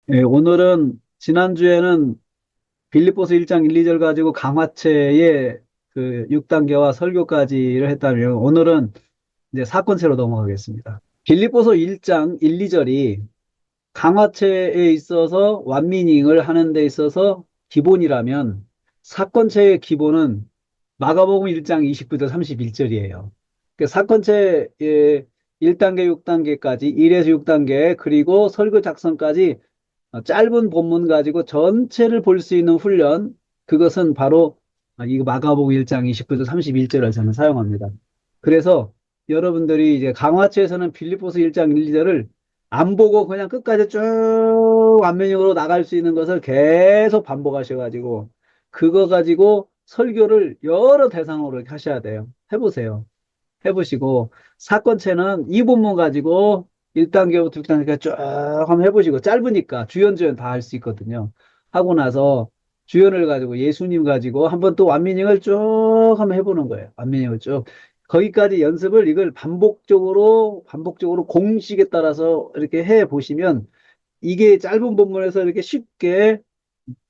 예, 오늘은 지난주에는 빌립보서 1장 1, 2절 가지고 강화체의 그 6단계와 설교까지를 했다면 오늘은 이제 사건체로 넘어가겠습니다. 빌립보서 1장 1, 2절이 강화체에 있어서 완미닝을 하는 데 있어서 기본이라면 사건체의 기본은 마가복음 1장 29절 31절이에요. 사건체의 1단계, 6단계까지 1에서 6단계 그리고 설교 작성까지 짧은 본문 가지고 전체를 볼 수 있는 훈련, 그것은 바로 이거 마가복음 1장 29절 31절을 저는 사용합니다. 그래서 여러분들이 이제 강화체에서는 빌립보서 1장 1, 2절을 안 보고 그냥 끝까지 쭉 완면역으로 나갈 수 있는 것을 계속 반복하셔가지고 그거 가지고 설교를 여러 대상으로 이렇게 하셔야 돼요. 해보세요. 해보시고 사건체는 이 본문 가지고 1단계부터 6단계까지 쭉 한번 해보시고 짧으니까 주연 다 할 수 있거든요. 하고 나서 주연을 가지고 예수님 가지고 한번 또 완미닝을 쭉 한번 해보는 거예요. 완미닝을 쭉. 거기까지 연습을 이걸 반복적으로 공식에 따라서 이렇게 해 보시면 이게 짧은 본문에서 이렇게 쉽게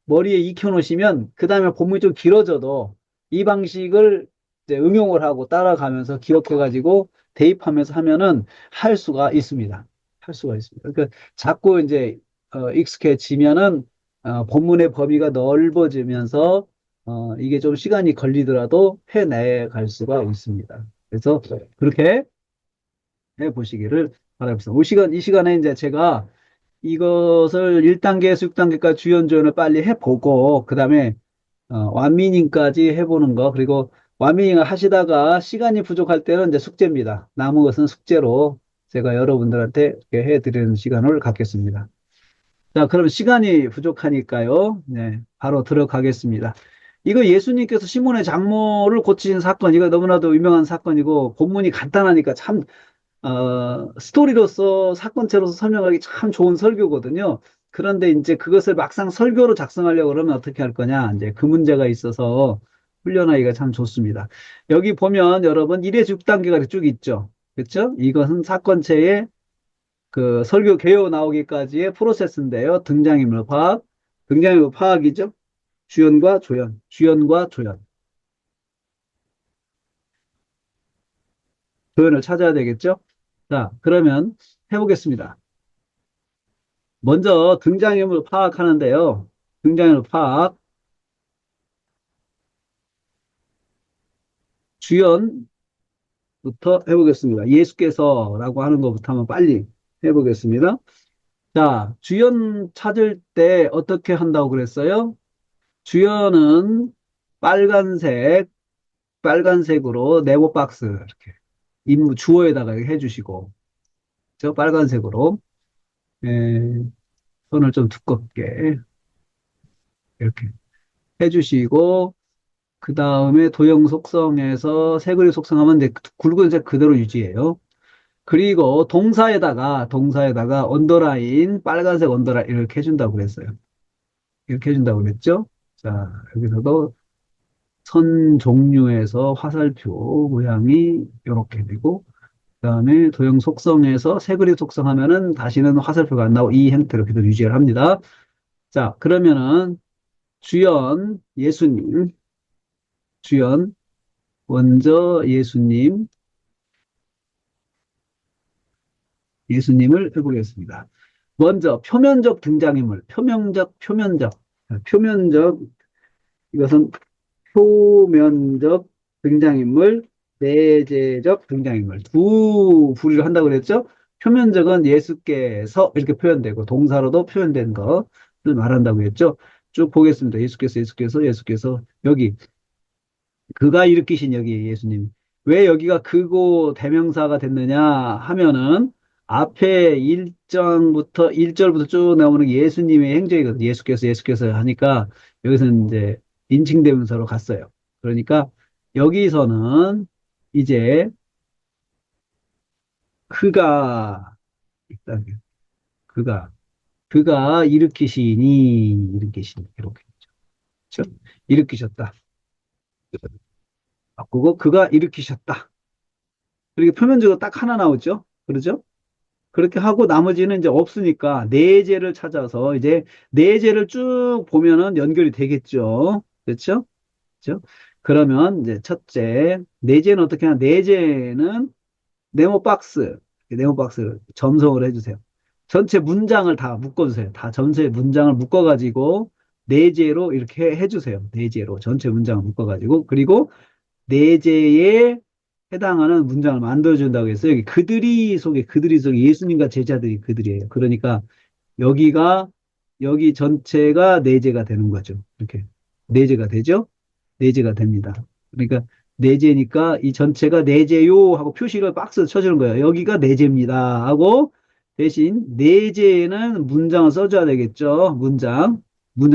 머리에 익혀놓으시면 그 다음에 본문이 좀 길어져도 이 방식을 이제 응용을 하고 따라가면서 기억해가지고 대입하면서 하면은 할 수가 있습니다. 할 수가 있습니다. 그러니까 자꾸 이제 익숙해지면은 본문의 범위가 넓어지면서 이게 좀 시간이 걸리더라도 해내갈 수가 있습니다. 그래서 그렇게 해보시기를 바라겠습니다. 이 시간에 이제 제가 이것을 1단계에서 6단계까지 주연조연을 빨리 해보고, 그 다음에, 완미닝까지 해보는 거, 그리고 완미닝을 하시다가 시간이 부족할 때는 이제 숙제입니다. 남은 것은 숙제로 제가 여러분들한테 이렇게 해드리는 시간을 갖겠습니다. 자, 그럼 시간이 부족하니까요. 네, 바로 들어가겠습니다. 이거 예수님께서 시몬의 장모를 고치신 사건, 이거 너무나도 유명한 사건이고, 본문이 간단하니까 참 스토리로서 사건체로서 설명하기 참 좋은 설교거든요. 그런데 이제 그것을 막상 설교로 작성하려고 그러면 어떻게 할 거냐? 이제 그 문제가 있어서 훈련하기가 참 좋습니다. 여기 보면 여러분 1에서 6단계가 쭉 있죠. 그렇죠? 이것은 사건체의 그 설교 개요 나오기까지의 프로세스인데요. 등장인물 파악, 등장인물 파악이죠. 주연과 조연, 주연과 조연. 조연을 찾아야 되겠죠? 자, 그러면 해보겠습니다. 먼저 등장인물 파악하는데요. 등장인물 파악, 주연부터 해보겠습니다. 예수께서라고 하는 것부터 한번 빨리 해보겠습니다. 자, 주연 찾을 때 어떻게 한다고 그랬어요? 주연은 빨간색, 빨간색으로 네모 박스 이렇게 인물 주어에다가 해주시고, 저 빨간색으로 손을 좀 두껍게 이렇게 해주시고, 그 다음에 도형 속성에서 새그리 속성하면 이제 굵은색 그대로 유지해요. 그리고 동사에다가 언더라인, 빨간색 언더라인 이렇게 해준다고 그랬어요. 이렇게 해준다고 그랬죠? 자, 여기서도 선 종류에서 화살표 모양이 이렇게 되고, 그 다음에 도형 속성에서 새그리 속성하면은 다시는 화살표가 안 나오고 이 형태로 계속 유지를 합니다. 자, 그러면은 주연, 먼저 예수님을 해보겠습니다. 먼저 표면적, 이것은 표면적 등장인물, 내재적 등장인물. 두 부류를 한다고 그랬죠? 표면적은 예수께서 이렇게 표현되고, 동사로도 표현된 것을 말한다고 했죠? 쭉 보겠습니다. 예수께서, 여기, 그가 일으키신 여기 예수님. 왜 여기가 그고 대명사가 됐느냐 하면은 앞에 1절부터 쭉 나오는 게 예수님의 행적이거든요. 예수께서 하니까 여기서는 이제 인칭대명사로 갔어요. 그러니까 여기서는 이제 그가 일단 그가 그가 일으키시니 이렇게 그렇죠? 일으키셨다. 바꾸고 그가 일으키셨다. 그리고 표면적으로 딱 하나 나오죠. 그러죠? 그렇게 하고 나머지는 이제 없으니까 내재를 찾아서 이제 내재를 쭉 보면은 연결이 되겠죠. 그렇죠? 그렇죠? 그러면 이제 첫째, 내재는 어떻게 하냐? 내재는 네모 박스를 점성을 해주세요. 전체 문장을 다 묶어주세요. 다 전체 문장을 묶어가지고 내재로 이렇게 해주세요. 내재로 전체 문장을 묶어가지고 그리고 내재에 해당하는 문장을 만들어준다고 했어요. 여기 그들이 속에 예수님과 제자들이 그들이에요. 그러니까 여기가 여기 전체가 내재가 되는 거죠. 이렇게 내재가 되죠? 내재가 됩니다. 그러니까 내재니까 이 전체가 내재요 하고 표시를 박스 쳐주는 거예요. 여기가 내재입니다 하고 대신 내재에는 문장을 써줘야 되겠죠. 문장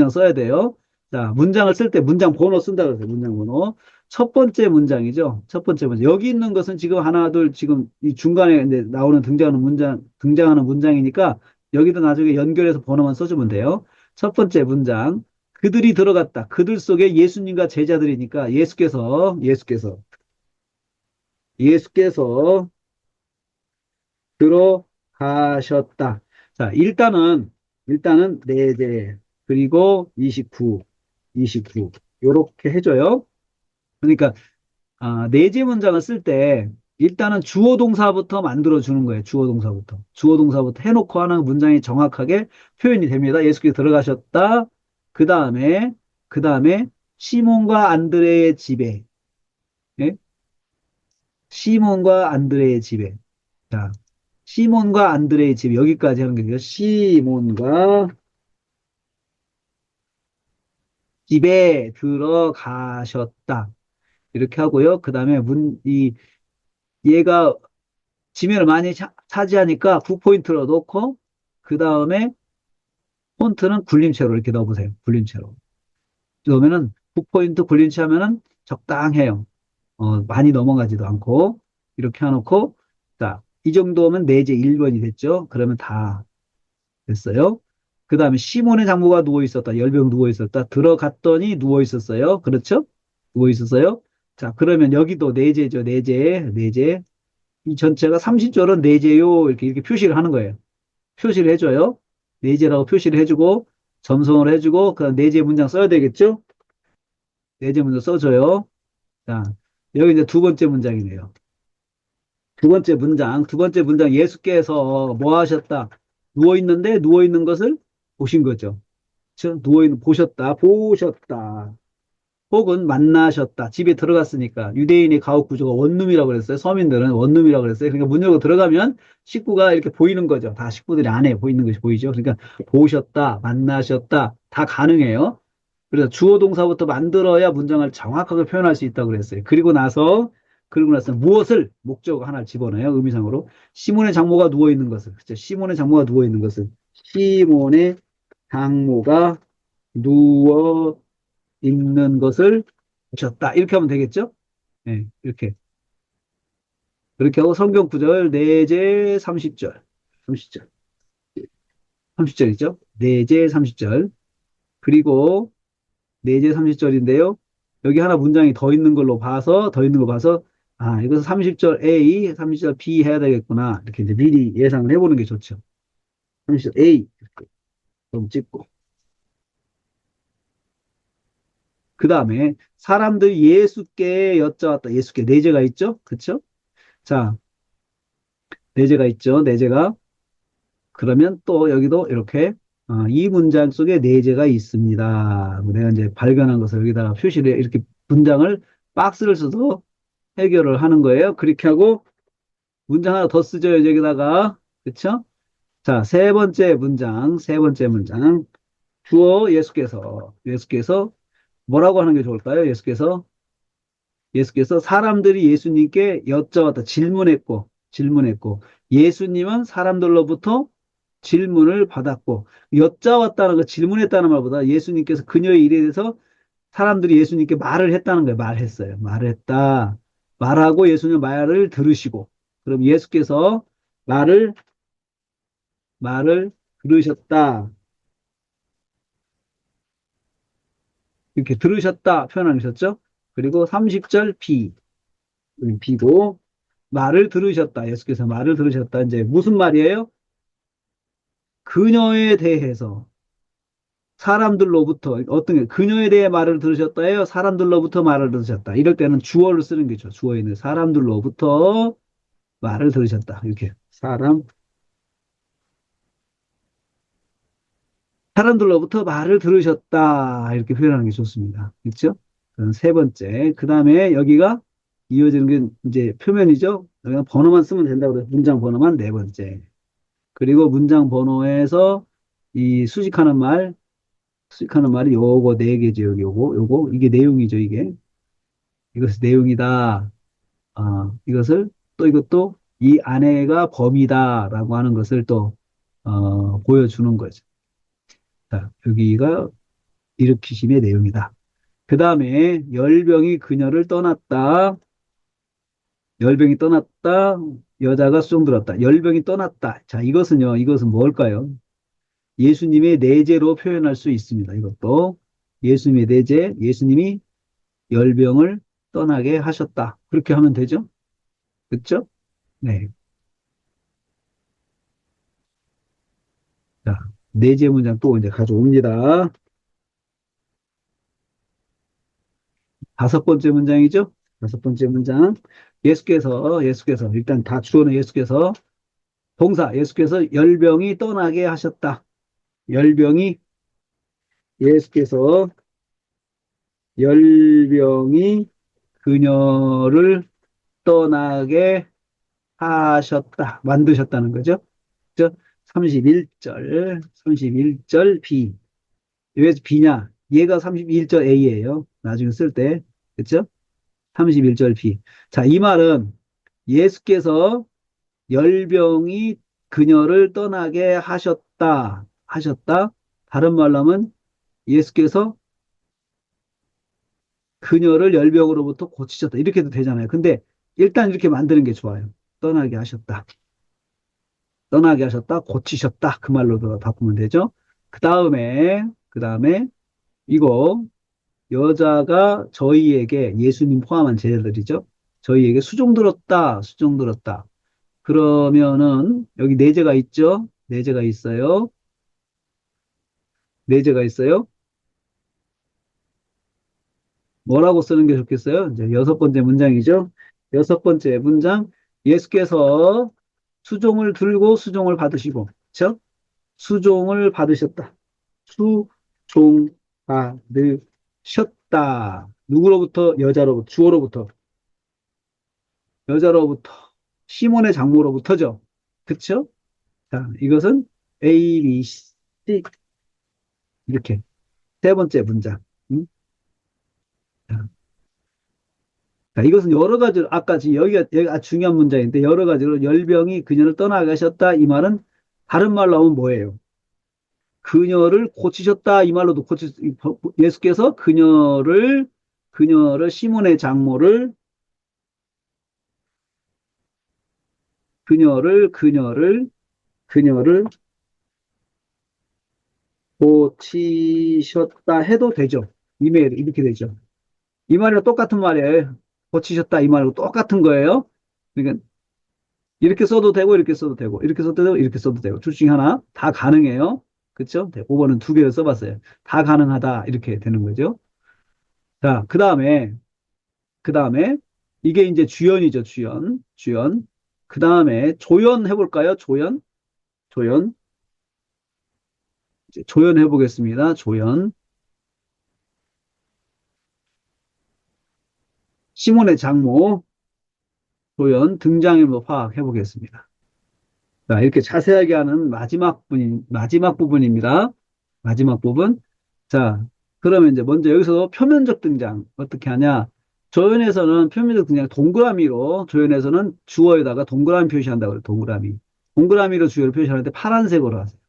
써야 돼요. 자, 문장을 쓸 때 문장 번호 쓴다 그러세요. 문장 번호. 첫 번째 문장이죠. 첫 번째 문장. 여기 있는 것은 지금 하나, 둘, 지금 이 중간에 이제 나오는 등장하는 문장이니까 여기도 나중에 연결해서 번호만 써주면 돼요. 첫 번째 문장. 그들이 들어갔다. 그들 속에 예수님과 제자들이니까 예수께서 들어가셨다. 자, 일단은 내재, 그리고 29. 요렇게 해줘요. 그러니까, 내재 문장을 쓸 때, 일단은 주어 동사부터 만들어주는 거예요. 주어 동사부터. 주어 동사부터 해놓고 하는 문장이 정확하게 표현이 됩니다. 예수께서 들어가셨다. 그 다음에, 시몬과 안드레의 집에, 예? 시몬과 안드레의 집에. 자, 시몬과 안드레의 집 여기까지 하는 거죠. 시몬과 집에 들어가셨다. 이렇게 하고요. 그 다음에 얘가 지면을 많이 차지하니까 9포인트로 놓고, 그 다음에 폰트는 굴림체로 이렇게 넣어보세요. 굴림체로. 그러면은 9포인트 굴림체 하면은 적당해요. 많이 넘어가지도 않고, 이렇게 해놓고, 자, 이 정도면 내재 1번이 됐죠? 그러면 다 됐어요. 그 다음에 시몬의 장모가 누워 있었다. 열병 누워 있었다. 들어갔더니 누워 있었어요. 그렇죠? 누워 있었어요. 자, 그러면 여기도 내재죠. 내재. 이 전체가 30절은 내재요. 이렇게 표시를 하는 거예요. 표시를 해줘요. 내재라고 표시를 해주고, 점성을 해주고, 그 다음 내재 문장 써야 되겠죠? 내재 문장 써줘요. 자, 여기 이제 두 번째 문장이네요. 두 번째 문장 예수께서 뭐 하셨다? 누워 있는데 누워 있는 것을 보신 거죠. 그쵸? 누워있는, 보셨다. 혹은 만나셨다. 집에 들어갔으니까. 유대인의 가옥 구조가 원룸이라고 그랬어요. 서민들은 원룸이라고 그랬어요. 그러니까 문 열고 들어가면 식구가 이렇게 보이는 거죠. 다 식구들이 안에 보이는 것이 보이죠. 그러니까 보셨다, 만나셨다. 다 가능해요. 그래서 주어 동사부터 만들어야 문장을 정확하게 표현할 수 있다고 그랬어요. 그리고 나서 무엇을 목적어 하나 집어넣어요. 의미상으로. 시몬의 장모가 누워 있는 것을. 그죠? 시몬의 장모가 누워 있는 것을. 시몬의 장모가 누워 있는 것을 보셨다. 이렇게 하면 되겠죠? 네, 이렇게. 그렇게 하고 성경 구절 내제 30절. 30절. 30절이죠? 내제 30절. 그리고 내제 30절인데요. 여기 하나 문장이 더 있는 거 봐서, 이것은 30절 A, 30절 B 해야 되겠구나. 이렇게 이제 미리 예상을 해보는 게 좋죠. 30절 A. 이렇게 좀 찍고. 그 다음에 사람들이 예수께 여짜왔다. 예수께 내재가 있죠? 그쵸? 자, 내재가 있죠. 내재가. 그러면 또 여기도 이렇게 이 문장 속에 내재가 있습니다. 내가 이제 발견한 것을 여기다가 표시를 이렇게 문장을 박스를 써서 해결을 하는 거예요. 그렇게 하고 문장 하나 더 쓰죠. 여기다가. 그쵸? 자, 세 번째 문장. 주어 예수께서 뭐라고 하는 게 좋을까요? 예수께서 사람들이 예수님께 여쭤왔다. 질문했고, 예수님은 사람들로부터 질문을 받았고, 여짜왔다는 거, 질문했다는 말보다 예수님께서 그녀의 일에 대해서 사람들이 예수님께 말을 했다는 거예요. 말했어요. 말을 했다. 말하고 예수님 말을 들으시고, 그럼 예수께서 말을, 말을 들으셨다. 이렇게 들으셨다 표현하셨죠? 그리고 30절 B고, 말을 들으셨다. 예수께서 말을 들으셨다. 이제 무슨 말이에요? 그녀에 대해서 사람들로부터 어떤 게 그녀에 대해 말을 들으셨다예요? 사람들로부터 말을 들으셨다. 이럴 때는 주어를 쓰는 게죠. 주어에 있는 사람들로부터 말을 들으셨다. 이렇게 사람들로부터 말을 들으셨다. 이렇게 표현하는 게 좋습니다. 그렇죠? 그럼 세 번째. 그 다음에 여기가 이어지는 게 이제 표면이죠. 여기가 번호만 쓰면 된다고 그래요. 문장 번호만 네 번째. 그리고 문장 번호에서 이 수식하는 말이 요거 네 개죠. 여기 요거. 이게 내용이죠. 이것이 내용이다. 이것을 또 이것도 이 아내가 범이다라고 하는 것을 또, 보여주는 거죠. 자, 여기가 일으키심의 내용이다. 그 다음에 열병이 그녀를 떠났다. 열병이 떠났다. 여자가 수종들었다. 열병이 떠났다. 자, 이것은 뭘까요? 예수님의 내재로 표현할 수 있습니다. 이것도 예수님의 내재, 예수님이 열병을 떠나게 하셨다. 그렇게 하면 되죠? 그렇죠? 네. 자, 내재 문장 또 이제 가져옵니다. 다섯 번째 문장이죠? 다섯 번째 문장. 예수께서 일단 다 주어는 예수께서 열병이 떠나게 하셨다. 열병이 예수께서 열병이 그녀를 떠나게 하셨다. 만드셨다는 거죠. 그죠? 31절 B. 왜 B냐? 얘가 31절 A예요. 나중에 쓸 때. 그죠? 31절 B. 자, 이 말은 예수께서 열병이 그녀를 떠나게 하셨다. 다른 말로 하면 예수께서 그녀를 열병으로부터 고치셨다. 이렇게 해도 되잖아요. 근데 일단 이렇게 만드는 게 좋아요. 떠나게 하셨다. 떠나게 하셨다. 고치셨다. 그 말로 바꾸면 되죠. 그 다음에 이거 여자가 저희에게 예수님 포함한 제자들이죠. 저희에게 수종 들었다. 그러면은 여기 내재가 있죠. 내재가 있어요. 뭐라고 쓰는 게 좋겠어요? 이제 여섯 번째 문장이죠. 여섯 번째 문장. 예수께서 수종을 들고 수종을 받으시고, 그렇죠? 수종을 받으셨다. 수종 받으셨다. 누구로부터? 여자로부터. 시몬의 장모로부터죠. 그쵸? 자, 이것은 A, B, C, 이렇게. 세 번째 문장. 음? 자, 자, 이것은 여러 가지로, 아까 지금 여기가 중요한 문장인데, 여러 가지로 열병이 그녀를 떠나가셨다. 이 말은 다른 말로 하면 뭐예요? 그녀를 고치셨다. 이 말로도 예수께서 그녀를, 시몬의 장모를, 그녀를 고치셨다 해도 되죠. 이메일, 이렇게 되죠. 이 말이랑 똑같은 말이에요. 고치셨다. 이 말하고 똑같은 거예요. 그러니까 이렇게 써도 되고, 이렇게 써도 되고, 이렇게 써도 되고, 이렇게 써도 되고. 둘 중에 하나. 다 가능해요. 그쵸? 5번은 두 개를 써봤어요. 다 가능하다. 이렇게 되는 거죠. 자, 그 다음에, 이게 이제 주연이죠. 주연. 그 다음에 조연 해볼까요? 조연. 이제 조연 해보겠습니다. 시몬의 장모, 조연, 등장인물 파악해보겠습니다. 자, 이렇게 자세하게 하는 마지막 부분입니다. 마지막 부분. 자, 그러면 이제 먼저 여기서 표면적 등장 어떻게 하냐? 조연에서는 표면적 등장 조연에서는 주어에다가 동그라미 표시한다고 그래요. 동그라미로 주어를 표시하는데 파란색으로 하세요.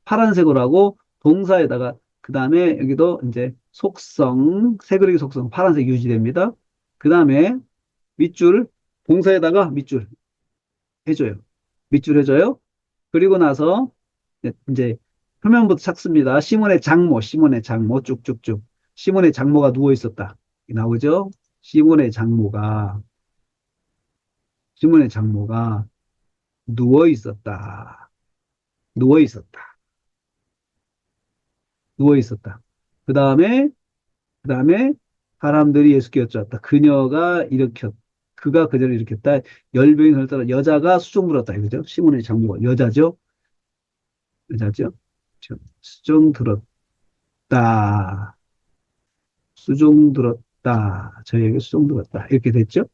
파란색으로 하고 동사에다가 그 다음에 여기도 이제 새 그리기 속성 파란색 유지됩니다. 그 다음에 밑줄 동사에다가 해줘요. 밑줄 해줘요. 그리고 나서 이제 표면부터 찾습니다. 시몬의 장모 쭉쭉쭉. 시몬의 장모가 누워 있었다. 나오죠? 시몬의 장모가 시몬의 장모가 누워 있었다. 누워 있었다. 누워 있었다. 그 다음에, 그 다음에 사람들이 예수께 여쭈었다. 그가 그녀를 일으켰다. 열병이 들었다. 여자가 수종 들었다. 이거죠. 시몬의 장모가 여자죠. 여자죠. 수종 들었다. 수종 들었다. 저에게 수종 들었다. 이렇게 됐죠.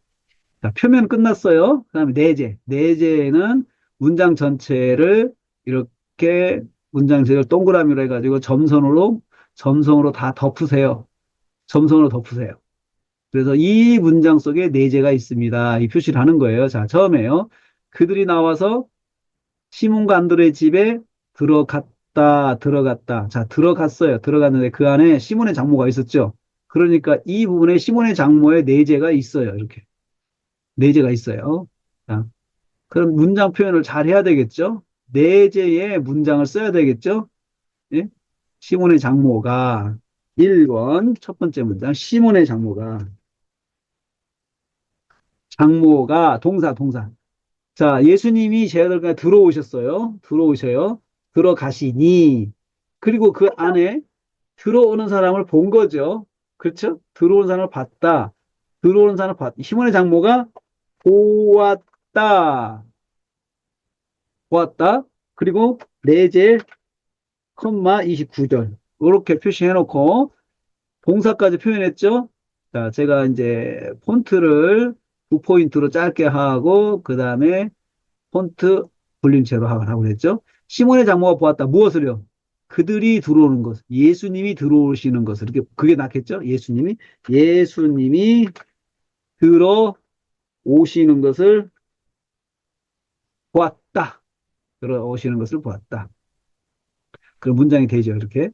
자, 표면 끝났어요. 그 다음에 내재. 내재는 문장 전체를 이렇게 문장 전체를 동그라미로 해가지고 점선으로 다 덮으세요. 점선으로 덮으세요. 그래서 이 문장 속에 내재가 있습니다. 이 표시를 하는 거예요. 자, 처음에요. 그들이 나와서 시몬과 안드레의 집에 들어갔다. 자, 들어갔어요. 들어갔는데 그 안에 시몬의 장모가 있었죠. 그러니까 이 부분에 시몬의 장모의 내재가 있어요. 이렇게. 내재가 있어요. 자, 그럼 문장 표현을 잘 해야 되겠죠? 내재의 문장을 써야 되겠죠? 예? 시몬의 장모가 1번 첫 번째 문장 시몬의 장모가 동사 자 예수님이 제자들과 들어오셨어요. 들어오셔요. 들어가시니 그리고 그 안에 들어오는 사람을 본 거죠. 그렇죠? 들어오는 사람을 봤다. 들어오는 사람을 봤다. 시몬의 장모가 보았다. 보았다. 그리고 내재 컴마 29절. 이렇게 표시해 놓고 동사까지 표현했죠? 자, 제가 이제 폰트를 9포인트로 짧게 하고 그 다음에 폰트 볼륨체로 하고 그랬죠? 시몬의 장모가 보았다. 무엇을요? 그들이 들어오는 것, 예수님이 들어오시는 것을 이렇게 그게 낫겠죠? 예수님이 들어오시는 것을 보았다. 들어오시는 것을 보았다. 그런 문장이 되죠, 이렇게.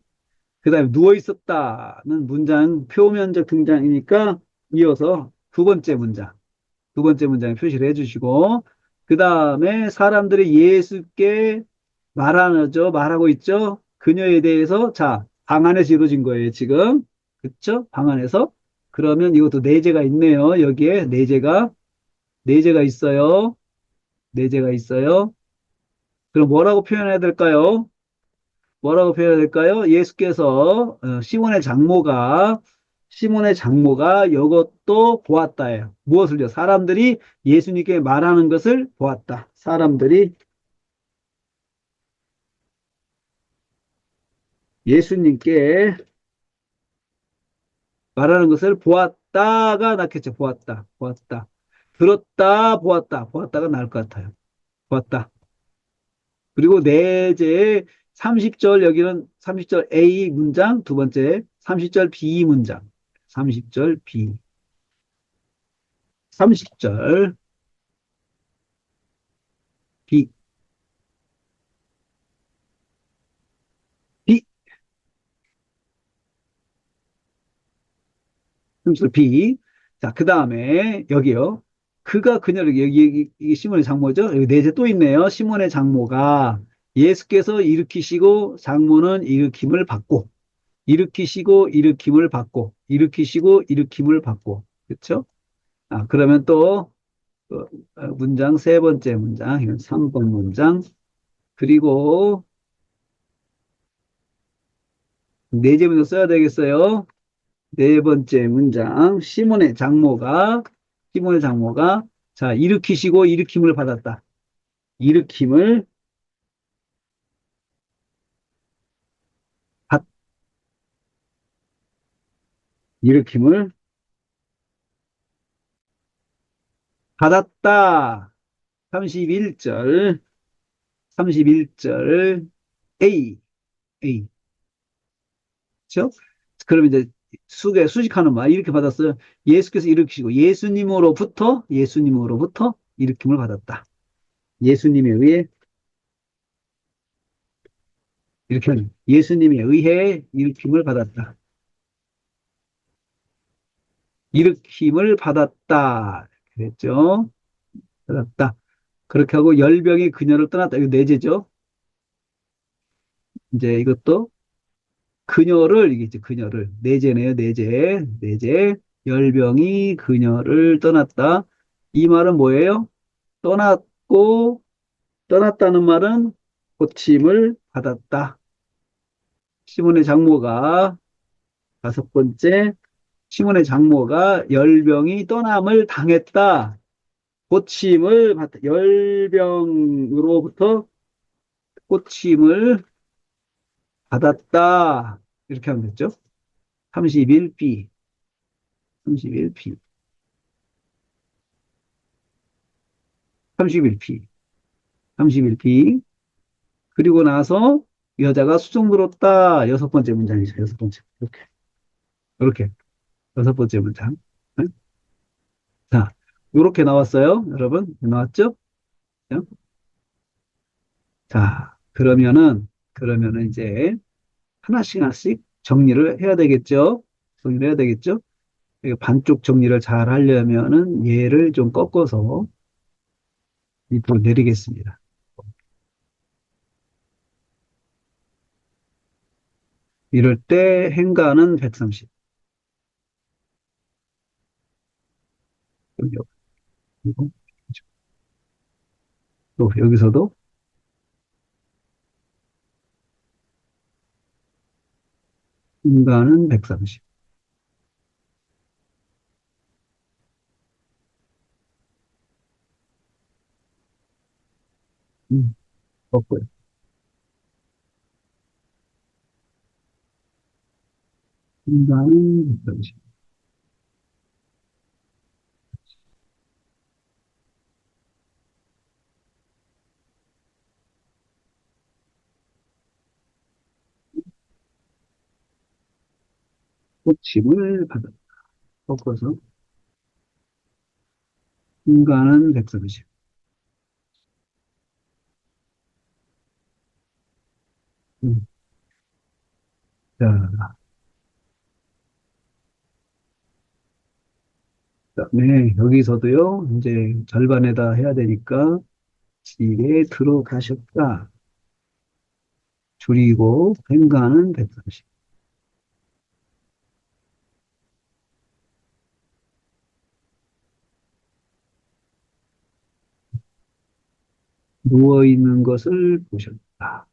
그 다음에 누워 있었다는 문장 표면적 등장이니까 이어서 두 번째 문장에 표시를 해주시고, 그 다음에 사람들이 예수께 말하고 있죠. 그녀에 대해서, 자, 방 안에서 이루어진 거예요, 지금. 그쵸? 방 안에서. 그러면 이것도 내재가 있네요. 여기에 내재가 있어요. 내재가 있어요. 그럼 뭐라고 표현해야 될까요? 뭐라고 표현해야 될까요? 예수께서 시몬의 장모가 이것도 보았다예요. 무엇을요? 사람들이 예수님께 말하는 것을 보았다. 사람들이 예수님께 말하는 것을 보았다가 낫겠죠. 보았다. 들었다, 보았다가 나을 것 같아요. 보았다. 그리고 내재의 30절 여기는 30절 A 문장 두 번째 30절 B 문장 30절 B 30절 B B 30절 B 자, 그 다음에 여기요. 그가 그녀를 이게 시몬의 장모죠. 여기 내재 또 있네요. 시몬의 장모가 예수께서 일으키시고 장모는 일으킴을 받고 그렇죠? 아, 그러면 또 문장 세 번째 문장, 이건 3번 문장. 그리고 네 제문을 써야 되겠어요. 네 번째 문장, 시몬의 장모가, 자, 일으키시고 일으킴을 받았다. 일으킴을, 받, 일으킴을 받았다. 31절, 31절, A. 그죠? 그럼 이제 수식하는 말, 이렇게 받았어요. 예수께서 일으키시고, 예수님으로부터 일으킴을 받았다. 예수님에 의해, 예수님에 의해 일으킴을 받았다. 일으킴을 받았다. 그랬죠? 받았다. 그렇게 하고 열병이 그녀를 떠났다. 이거 내재죠? 이제 이것도 이게 이제 그녀를, 내재네요, 내재. 열병이 그녀를 떠났다. 이 말은 뭐예요? 떠났고, 떠났다는 말은 고침을 받았다. 시몬의 장모가, 다섯 번째, 시몬의 장모가 열병이 떠남을 당했다. 고침을 받다. 열병으로부터 고침을 받았다. 이렇게 하면 됐죠. 31B, 31B, 31B, 31B. 그리고 나서 여자가 수종 들었다. 여섯 번째 문장이죠. 여섯 번째. 이렇게. 이렇게. 여섯 번째 문장. 네? 자, 이렇게 나왔어요. 여러분. 나왔죠? 네? 자, 그러면은 이제 하나씩 하나씩 정리를 해야 되겠죠? 정리를 해야 되겠죠? 이거 반쪽 정리를 잘 하려면은 얘를 좀 꺾어서 밑으로 내리겠습니다. 이럴 때 행가는 130. 그리고 또 여기서도 행가는 130. 꺾고요. 행가는 130. 호침을 받아 꺾어서 행가는 130. 음, 자, 그다음에 여기서도요. 이제 절반에다 해야 되니까 집에 들어가셨다. 줄이고 행가는 130. 누워 있는 것을 보셨다.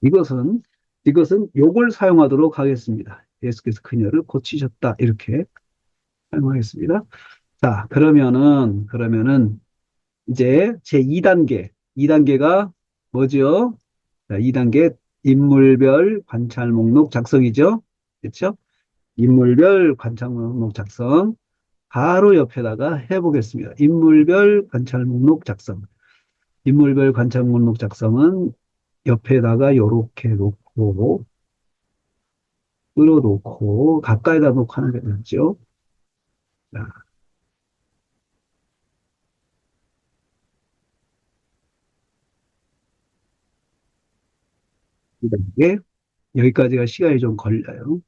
이것은 이것은 요걸 사용하도록 하겠습니다. 예수께서 그녀를 고치셨다. 이렇게 사용하겠습니다. 자, 그러면은 이제 제 2단계. 2단계가 뭐죠? 자, 2단계 인물별 관찰 목록 작성이죠. 그렇죠? 인물별 관찰 목록 작성. 바로 옆에다가 해보겠습니다. 인물별 관찰 목록 작성. 인물별 관찰 목록 작성은 옆에다가 요렇게 놓고 끌어놓고 가까이다 놓고 하는 게 낫죠. 자, 이게 여기까지가 시간이 좀 걸려요.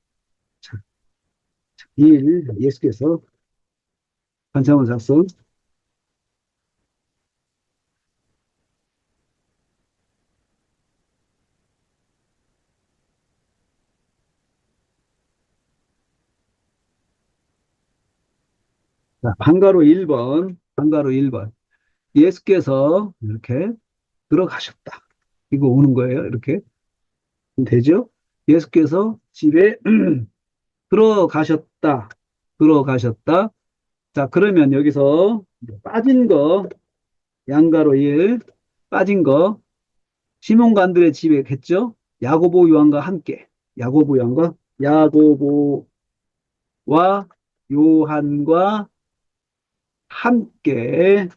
자, 1. 예수께서 관찰문 작성. 자, 방가로 1번. 방가로 1번. 예수께서 이렇게 들어가셨다. 이거 오는 거예요. 이렇게. 되죠? 예수께서 집에 들어가셨다. 들어가셨다. 자, 그러면 여기서 빠진 거, 양가로 1, 빠진 거, 시몬과 안드레 집에 했죠? 야고보 요한과 함께. 야고보 요한과, 야고보와 요한과 함께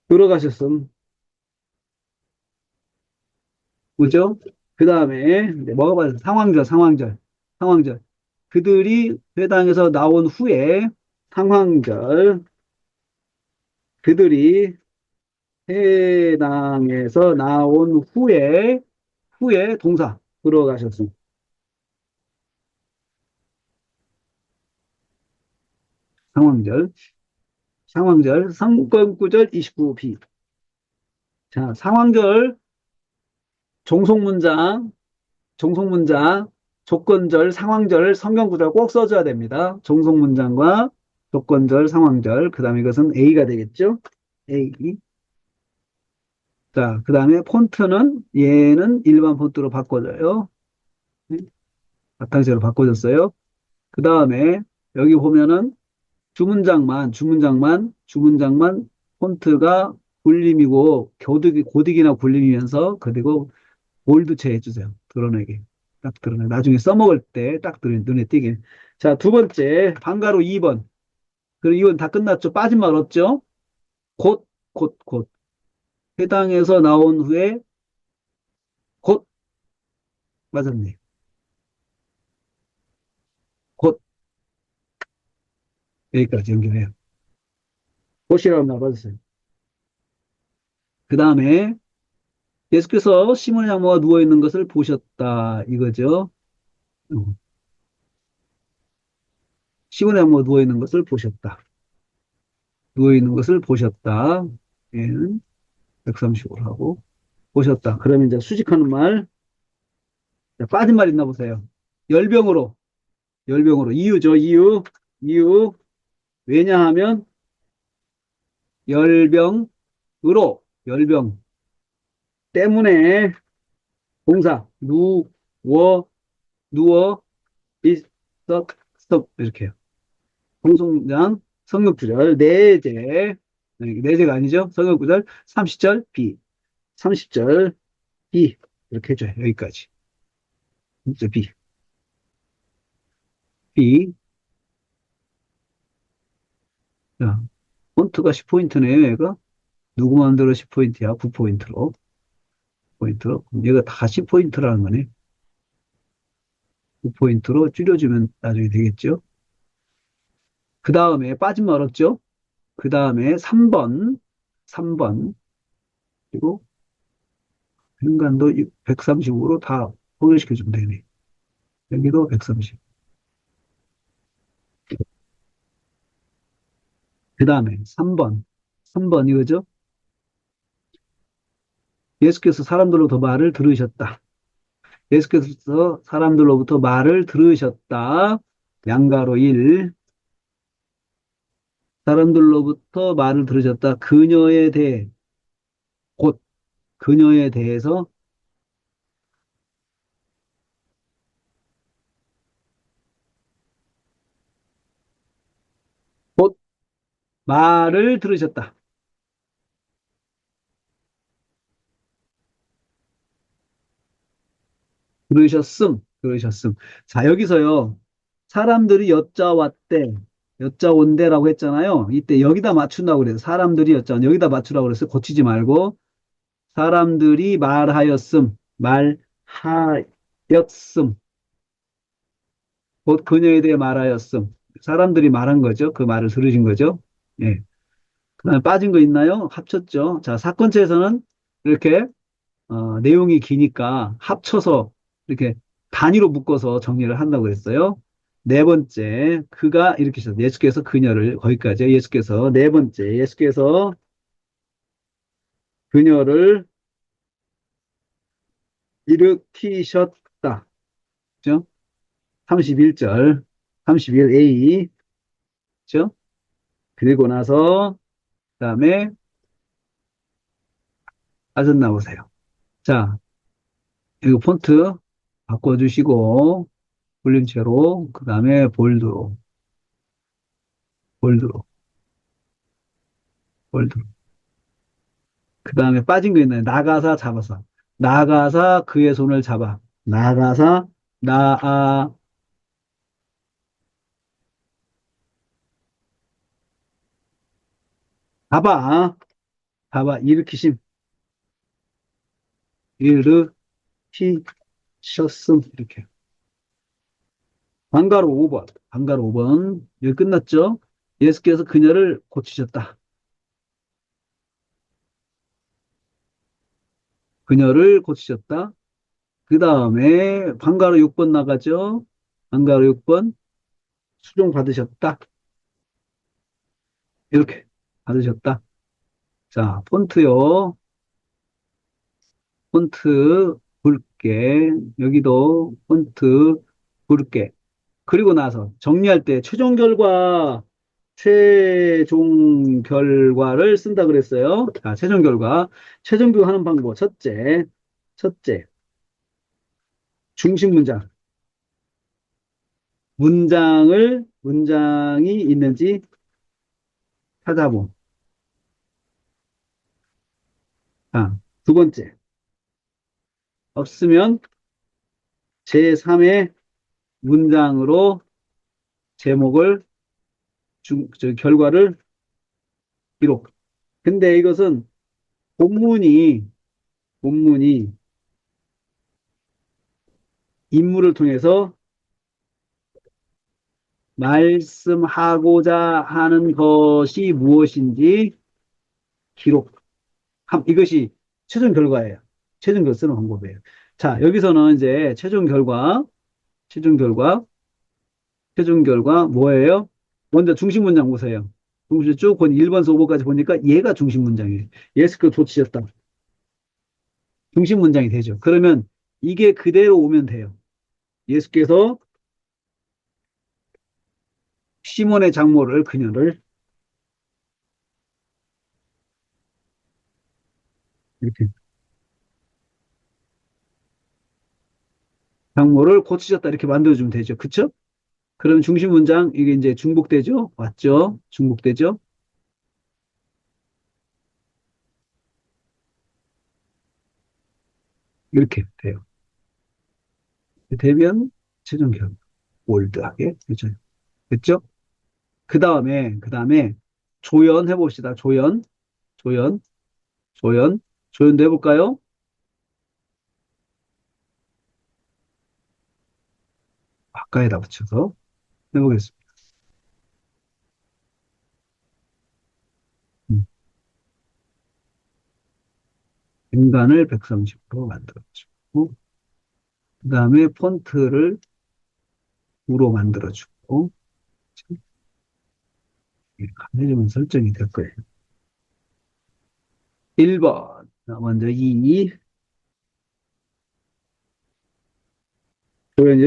들어가셨음. 그죠? 그 다음에, 뭐가 봐요? 상황절, 상황절, 상황절. 그들이 회당에서 나온 후에, 상황절, 그들이 해당에서 나온 후에 동사 들어가셨습니다. 상황절, 상황절, 상권구절 29b. 자, 상황절 종속문장, 종속문장, 조건절, 상황절, 성경구절 꼭 써줘야 됩니다. 종속문장과 조건절, 상황절. 그 다음에 이것은 A가 되겠죠? A. 자, 그 다음에 폰트는 얘는 일반 폰트로 바꿔줘요. 네, 바탕식으로 바꿔줬어요. 그 다음에 여기 보면은 주문장만 폰트가 굴림이고 고딕이나 굴림이면서 그리고 볼드체 해주세요. 드러내게. 딱 드러내. 나중에 써먹을 때 딱 눈에 띄게. 자, 두 번째, 방가로 2번. 그리고 이건 다 끝났죠. 빠진 말 없죠? 곧, 곧. 해당에서 나온 후에 곧, 맞았네. 곧, 여기까지 연결해요. 곧이라고 나와봤어요. 그 다음에 예수께서 시몬의 장모가 누워있는 것을 보셨다. 이거죠. 어, 시몬의 장모가 누워있는 것을 보셨다. 누워있는 것을 보셨다. 얘는 135로 하고, 보셨다. 그러면 이제 수직하는 말, 자, 빠진 말 있나 보세요. 열병으로, 열병으로. 이유죠, 이유. 이유. 왜냐하면, 열병 때문에, 동사, 누워, 있었, 이렇게 해요. 공송장, 성역구절, 내제, 내제가 아니죠. 성역구절, 30절, B. 30절, B. 이렇게 해줘요. 여기까지. 진짜 B. B. 자, 폰트가 10포인트네요, 얘가. 누구 마음대로 10포인트야? 9포인트로. 포인트로. 그럼 얘가 다 10포인트라는 거네. 9포인트로 줄여주면 나중에 되겠죠. 그 다음에 빠진 말 없죠? 그 다음에 3번. 그리고 현관도 135로 다 포괄시켜주면 되네. 여기도 130. 그 다음에 3번. 3번 이거죠? 예수께서 사람들로부터 말을 들으셨다. 예수께서 사람들로부터 말을 들으셨다. 양가로 1. 사람들로부터 말을 들으셨다. 그녀에 대해, 곧 그녀에 대해서 곧 말을 들으셨다. 들으셨음. 자, 여기서요. 사람들이 여짜왔대, 여짜온대라고 했잖아요. 이때 여기다 맞춘다고 그래요. 사람들이 여기다 맞추라고 그랬어요. 고치지 말고. 사람들이 말하였음. 곧 그녀에 대해 말하였음. 사람들이 말한 거죠. 그 말을 들으신 거죠. 예. 그다음에 빠진 거 있나요? 합쳤죠. 자, 사건체에서는 이렇게 내용이 기니까 합쳐서 이렇게 단위로 묶어서 정리를 한다고 그랬어요. 네 번째, 그가 이렇게 하셨 예수께서 그녀를, 거기까지 예수께서, 네 번째, 예수께서 그녀를 일으키셨다. 그죠? 31절, 31A, 그죠? 그리고 나서, 그 다음에, 빠졌나 보세요. 자, 이거 폰트 바꿔주시고, 볼륨체로, 그 다음에 볼드로, 볼드로. 그 다음에 빠진 거 있나요? 나가사 잡아서. 나가사 그의 손을 잡아. 나가사, 잡아. 잡아. 일으키심. 일으키셨음. 이렇게. 방가로 5번. 방가로 5번. 여기 끝났죠? 예수께서 그녀를 고치셨다. 그녀를 고치셨다. 그 다음에 방가로 6번 나가죠? 방가로 6번. 수종 받으셨다. 이렇게 받으셨다. 자, 폰트요. 폰트. 굵게, 여기도 폰트 굵게. 그리고 나서 정리할 때 최종 결과를 쓴다 그랬어요. 자, 최종 결과. 최종 비교하는 방법. 첫째, 중심 문장. 문장이 있는지 찾아봄. 아, 두 번째, 없으면 제3의 문장으로 제목을, 결과를 기록. 근데 이것은 본문이, 본문이 인물을 통해서 말씀하고자 하는 것이 무엇인지 기록. 이것이 최종 결과예요. 최종 결과 쓰는 방법이에요. 자, 여기서는 이제 최종 결과, 최종 결과 뭐예요? 먼저 중심 문장 보세요. 중심 쭉 본 1번에서 5번까지 보니까 얘가 중심 문장이에요. 예수께서 도치셨다. 중심 문장이 되죠. 그러면 이게 그대로 오면 돼요. 예수께서 시몬의 장모를, 그녀를 이렇게 장모를 고치셨다 이렇게 만들어주면 되죠. 그쵸? 그러면 중심 문장 이게 이제 중복되죠. 맞죠? 중복되죠. 이렇게 돼요. 되면 최종 결과 올드하게 되죠. 됐죠? 그 다음에 조연 해봅시다. 조연, 조연, 조연도 해볼까요? 가까이다 붙여서 해보겠습니다. 음. 인간을 130으로 만들어주고, 그 다음에 폰트를 우로 만들어주고, 가해주면 설정이 될 거예요. 1번. 먼저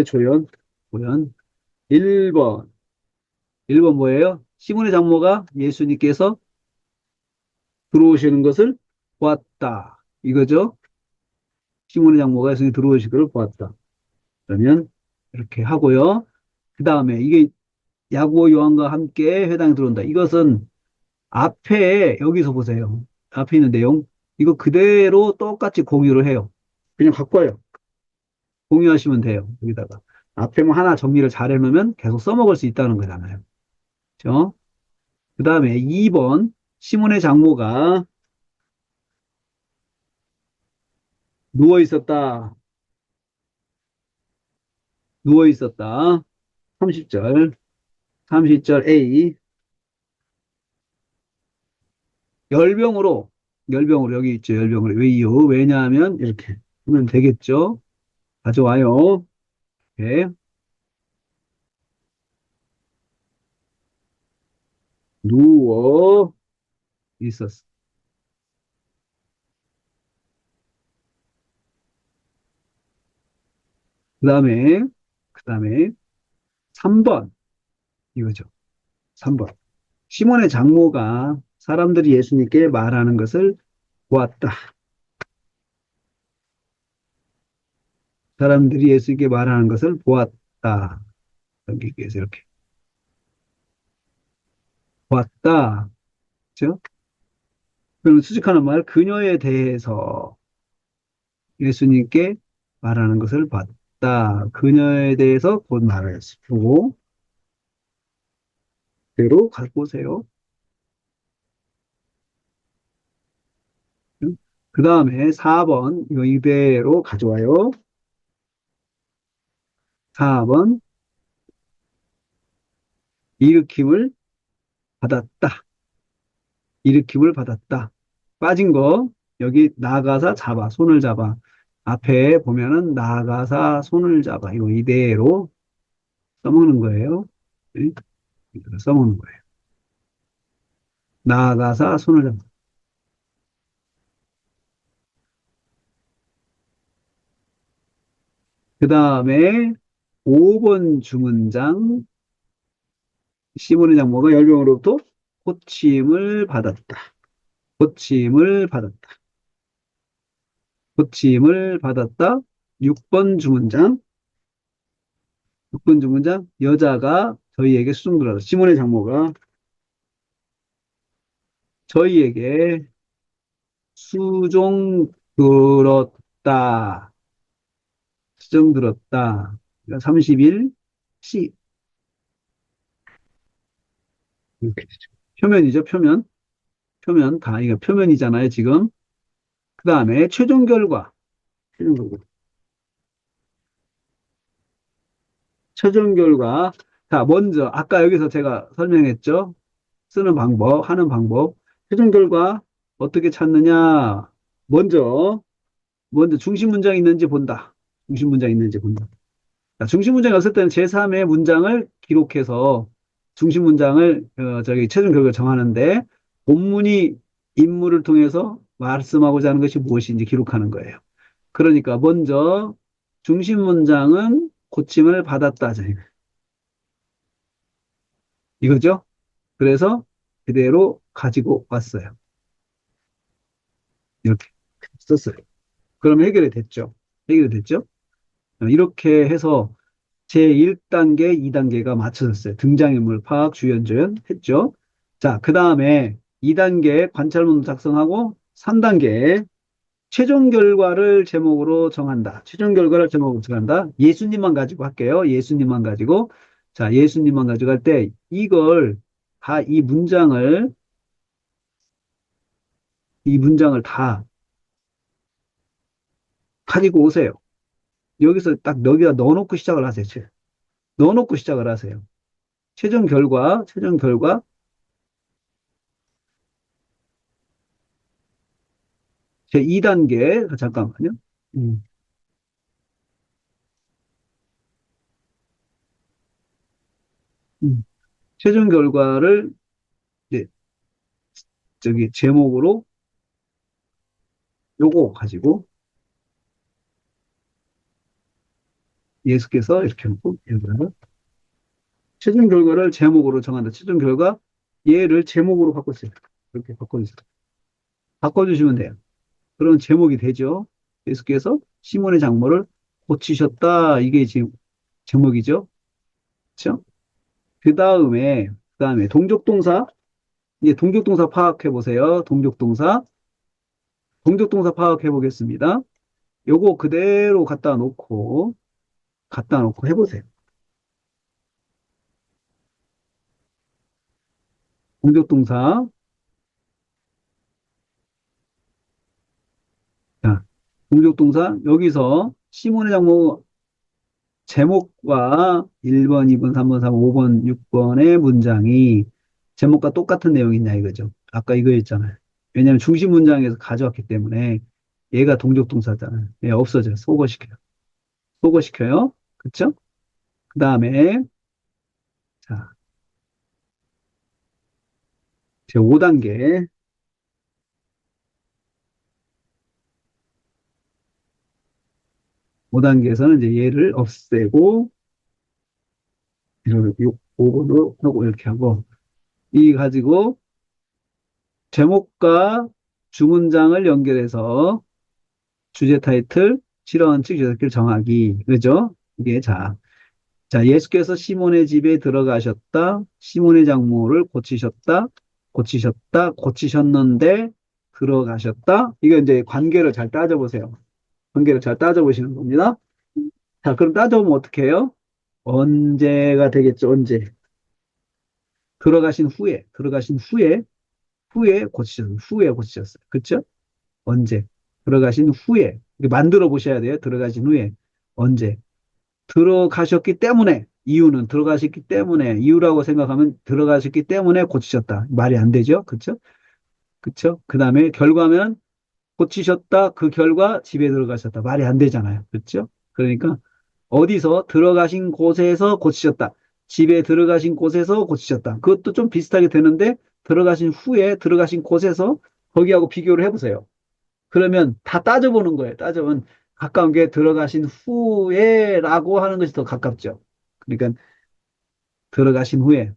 조연. 1번. 1번 뭐예요? 시몬의 장모가 예수님께서 들어오시는 것을 보았다. 이거죠? 시몬의 장모가 예수님 들어오실 것을 보았다. 그러면 이렇게 하고요. 그 다음에 이게 야고 요한과 함께 회당에 들어온다. 이것은 앞에 여기서 보세요. 앞에 있는 내용. 이거 그대로 똑같이 공유를 해요. 그냥 갖고 와요. 공유하시면 돼요. 여기다가. 앞에만 하나 정리를 잘 해놓으면 계속 써먹을 수 있다는 거잖아요. 그죠? 그 다음에 2번. 시몬의 장모가 누워 있었다. 누워 있었다. 30절. 30절 A. 열병으로, 열병으로, 여기 있죠. 열병으로. 왜요? 왜냐하면, 이렇게 하면 되겠죠. 가져와요. 이렇게. 누워 있었어. 그 다음에, 그 다음에, 3번. 이거죠. 3번. 시몬의 장모가 사람들이 예수님께 말하는 것을 보았다. 사람들이 예수님께 말하는 것을 보았다. 여기에서 이렇게. 보았다. 그죠? 그럼 수직하는 말, 그녀에 대해서 예수님께 말하는 것을 봤다. 그녀에 대해서 곧 말했어. 보고, 그대로 갖고 오세요. 그 다음에 4번, 이거 이대로 가져와요. 4번, 일으킴을 받았다. 일으킴을 받았다. 빠진 거, 여기 나가사 잡아, 손을 잡아. 앞에 보면은 나가사 손을 잡아. 이거 이대로 써먹는 거예요. 네? 이대로 써먹는 거예요. 나가사 손을 잡아. 그 다음에 5번 주문장, 시몬의 장모가 열병으로부터 고침을 받았다. 고침을 받았다. 고침을 받았다. 6번 주문장, 6번 주문장, 여자가 저희에게 수종 들었다. 시몬의 장모가 저희에게 수종 들었다. 수종 들었다. 31, C. 이렇게 되죠. 표면이죠, 표면. 표면, 다, 이거 표면이잖아요, 지금. 그 다음에 최종 결과. 최종 결과. 최종 결과. 자, 먼저, 아까 여기서 제가 설명했죠? 쓰는 방법, 하는 방법. 최종 결과, 어떻게 찾느냐? 먼저, 먼저 중심 문장이 있는지 본다. 중심 문장이 있는지 본다. 자, 중심 문장이 없을 때는 제3의 문장을 기록해서 중심 문장을, 최종 결과를 정하는데, 본문이 인물을 통해서 말씀하고자 하는 것이 무엇인지 기록하는 거예요. 그러니까 먼저 중심 문장은 고침을 받았다. 이거죠? 그래서 그대로 가지고 왔어요. 이렇게 썼어요. 그럼 해결이 됐죠. 해결이 됐죠? 이렇게 해서 제1단계, 2단계가 맞춰졌어요. 등장인물 파악, 주연, 조연 했죠. 자, 그 다음에 2단계 관찰문 작성하고 3단계 최종 결과를 제목으로 정한다. 최종 결과를 제목으로 정한다. 예수님만 가지고 할게요. 예수님만 가지고. 자, 예수님만 가지고 할 때 이걸 다 이 문장을 다 가지고 오세요. 여기서 딱 여기다 넣어놓고 시작을 하세요. 넣어놓고 시작을 하세요. 최종 결과, 제 2단계, 잠깐만요. 음, 음. 최종 결과를 이제 저기 제목으로 요거 가지고 예수께서 이렇게 하고 여기다가 최종 결과를 제목으로 정한다. 최종 결과 얘를 제목으로 바꿨어요. 이렇게 바꿔주세요. 바꿔주시면 돼요. 그런 제목이 되죠. 예수께서 시몬의 장모를 고치셨다. 이게 지금 제목이죠. 그렇죠? 그 다음에 동족동사. 이제 동족동사 파악해 보세요. 동족동사 파악해 보겠습니다. 요거 그대로 갖다 놓고 해보세요. 동족동사. 자, 동족동사. 여기서 시몬의 장모 제목과 1번, 2번, 3번, 4번, 5번, 6번의 문장이 제목과 똑같은 내용이냐 이거죠. 아까 이거였잖아요. 왜냐하면 중심 문장에서 가져왔기 때문에 얘가 동족동사잖아요. 얘 없어져요. 소거시켜요. 소거시켜요. 그쵸? 그 다음에 자, 제 5단계. 5단계에서는 이제 얘를 없애고 이렇게 5번으로 하고 이렇게 하고 이 가지고 제목과 주문장을 연결해서 주제 타이틀, 실어원칙, 주제길 정하기. 그죠? 이게 자, 예수께서 시몬의 집에 들어가셨다. 시몬의 장모를 고치셨는데 들어가셨다. 이거 이제 관계를 잘 따져보세요. 관계를 잘 따져보시는 겁니다. 자, 그럼 따져보면 어떻게 해요? 언제가 되겠죠, 언제. 후에 고치셨어요. 그쵸? 언제. 들어가신 후에. 이렇게 만들어 보셔야 돼요. 들어가신 후에. 언제. 들어가셨기 때문에, 이유는 들어가셨기 때문에, 이유라고 생각하면 들어가셨기 때문에 고치셨다. 말이 안 되죠? 그쵸? 그쵸? 그 다음에 결과면 고치셨다. 그 결과 집에 들어가셨다. 말이 안 되잖아요. 그쵸? 그러니까 어디서 들어가신 곳에서 고치셨다. 집에 들어가신 곳에서 고치셨다. 그것도 좀 비슷하게 되는데 들어가신 후에 들어가신 곳에서 거기하고 비교를 해보세요. 그러면 다 따져보는 거예요. 따져보면 가까운 게 들어가신 후에라고 하는 것이 더 가깝죠. 그러니까 들어가신 후에.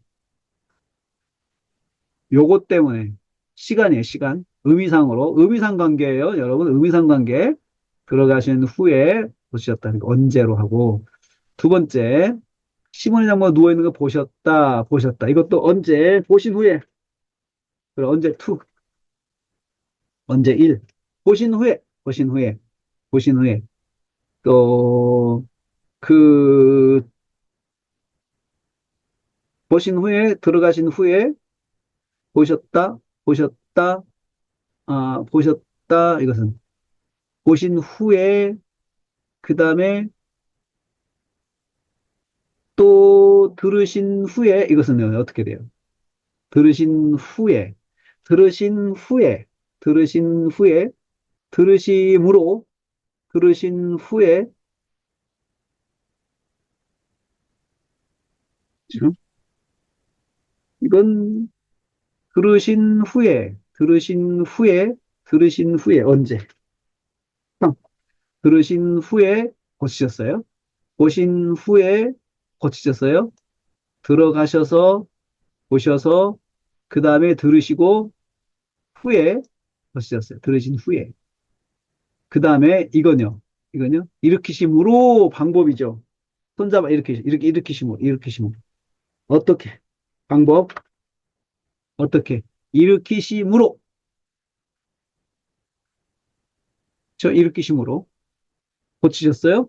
요것 때문에 시간이에요, 시간. 의미상으로. 의미상 관계예요, 여러분. 의미상 관계. 들어가신 후에 보셨다는 거 언제로 하고. 두 번째, 시몬의 장모가 누워있는 거 보셨다, 보셨다. 이것도 언제, 보신 후에. 그리고 언제 투, 언제 일. 보신 후에, 보신 후에, 보신 후에. 또, 그, 보신 후에, 들어가신 후에, 보셨다, 보셨다, 보셨다. 이것은 보신 후에, 그 다음에 또 들으신 후에, 이것은 어떻게 돼요? 들으신 후에, 들으신 후에, 들으신 후에, 들으심으로, 들으신 후에, 지금 이건 들으신 후에, 들으신 후에, 언제? 들으신 후에 고치셨어요? 보신 후에 고치셨어요? 들어가셔서, 보셔서, 그 다음에 들으시고, 후에 고치셨어요. 들으신 후에. 그 다음에 이건요. 일으키심으로 방법이죠. 손잡아 일으키심으로, 일으키심으로. 어떻게? 방법, 어떻게? 일으키심으로. 저 일으키심으로. 고치셨어요?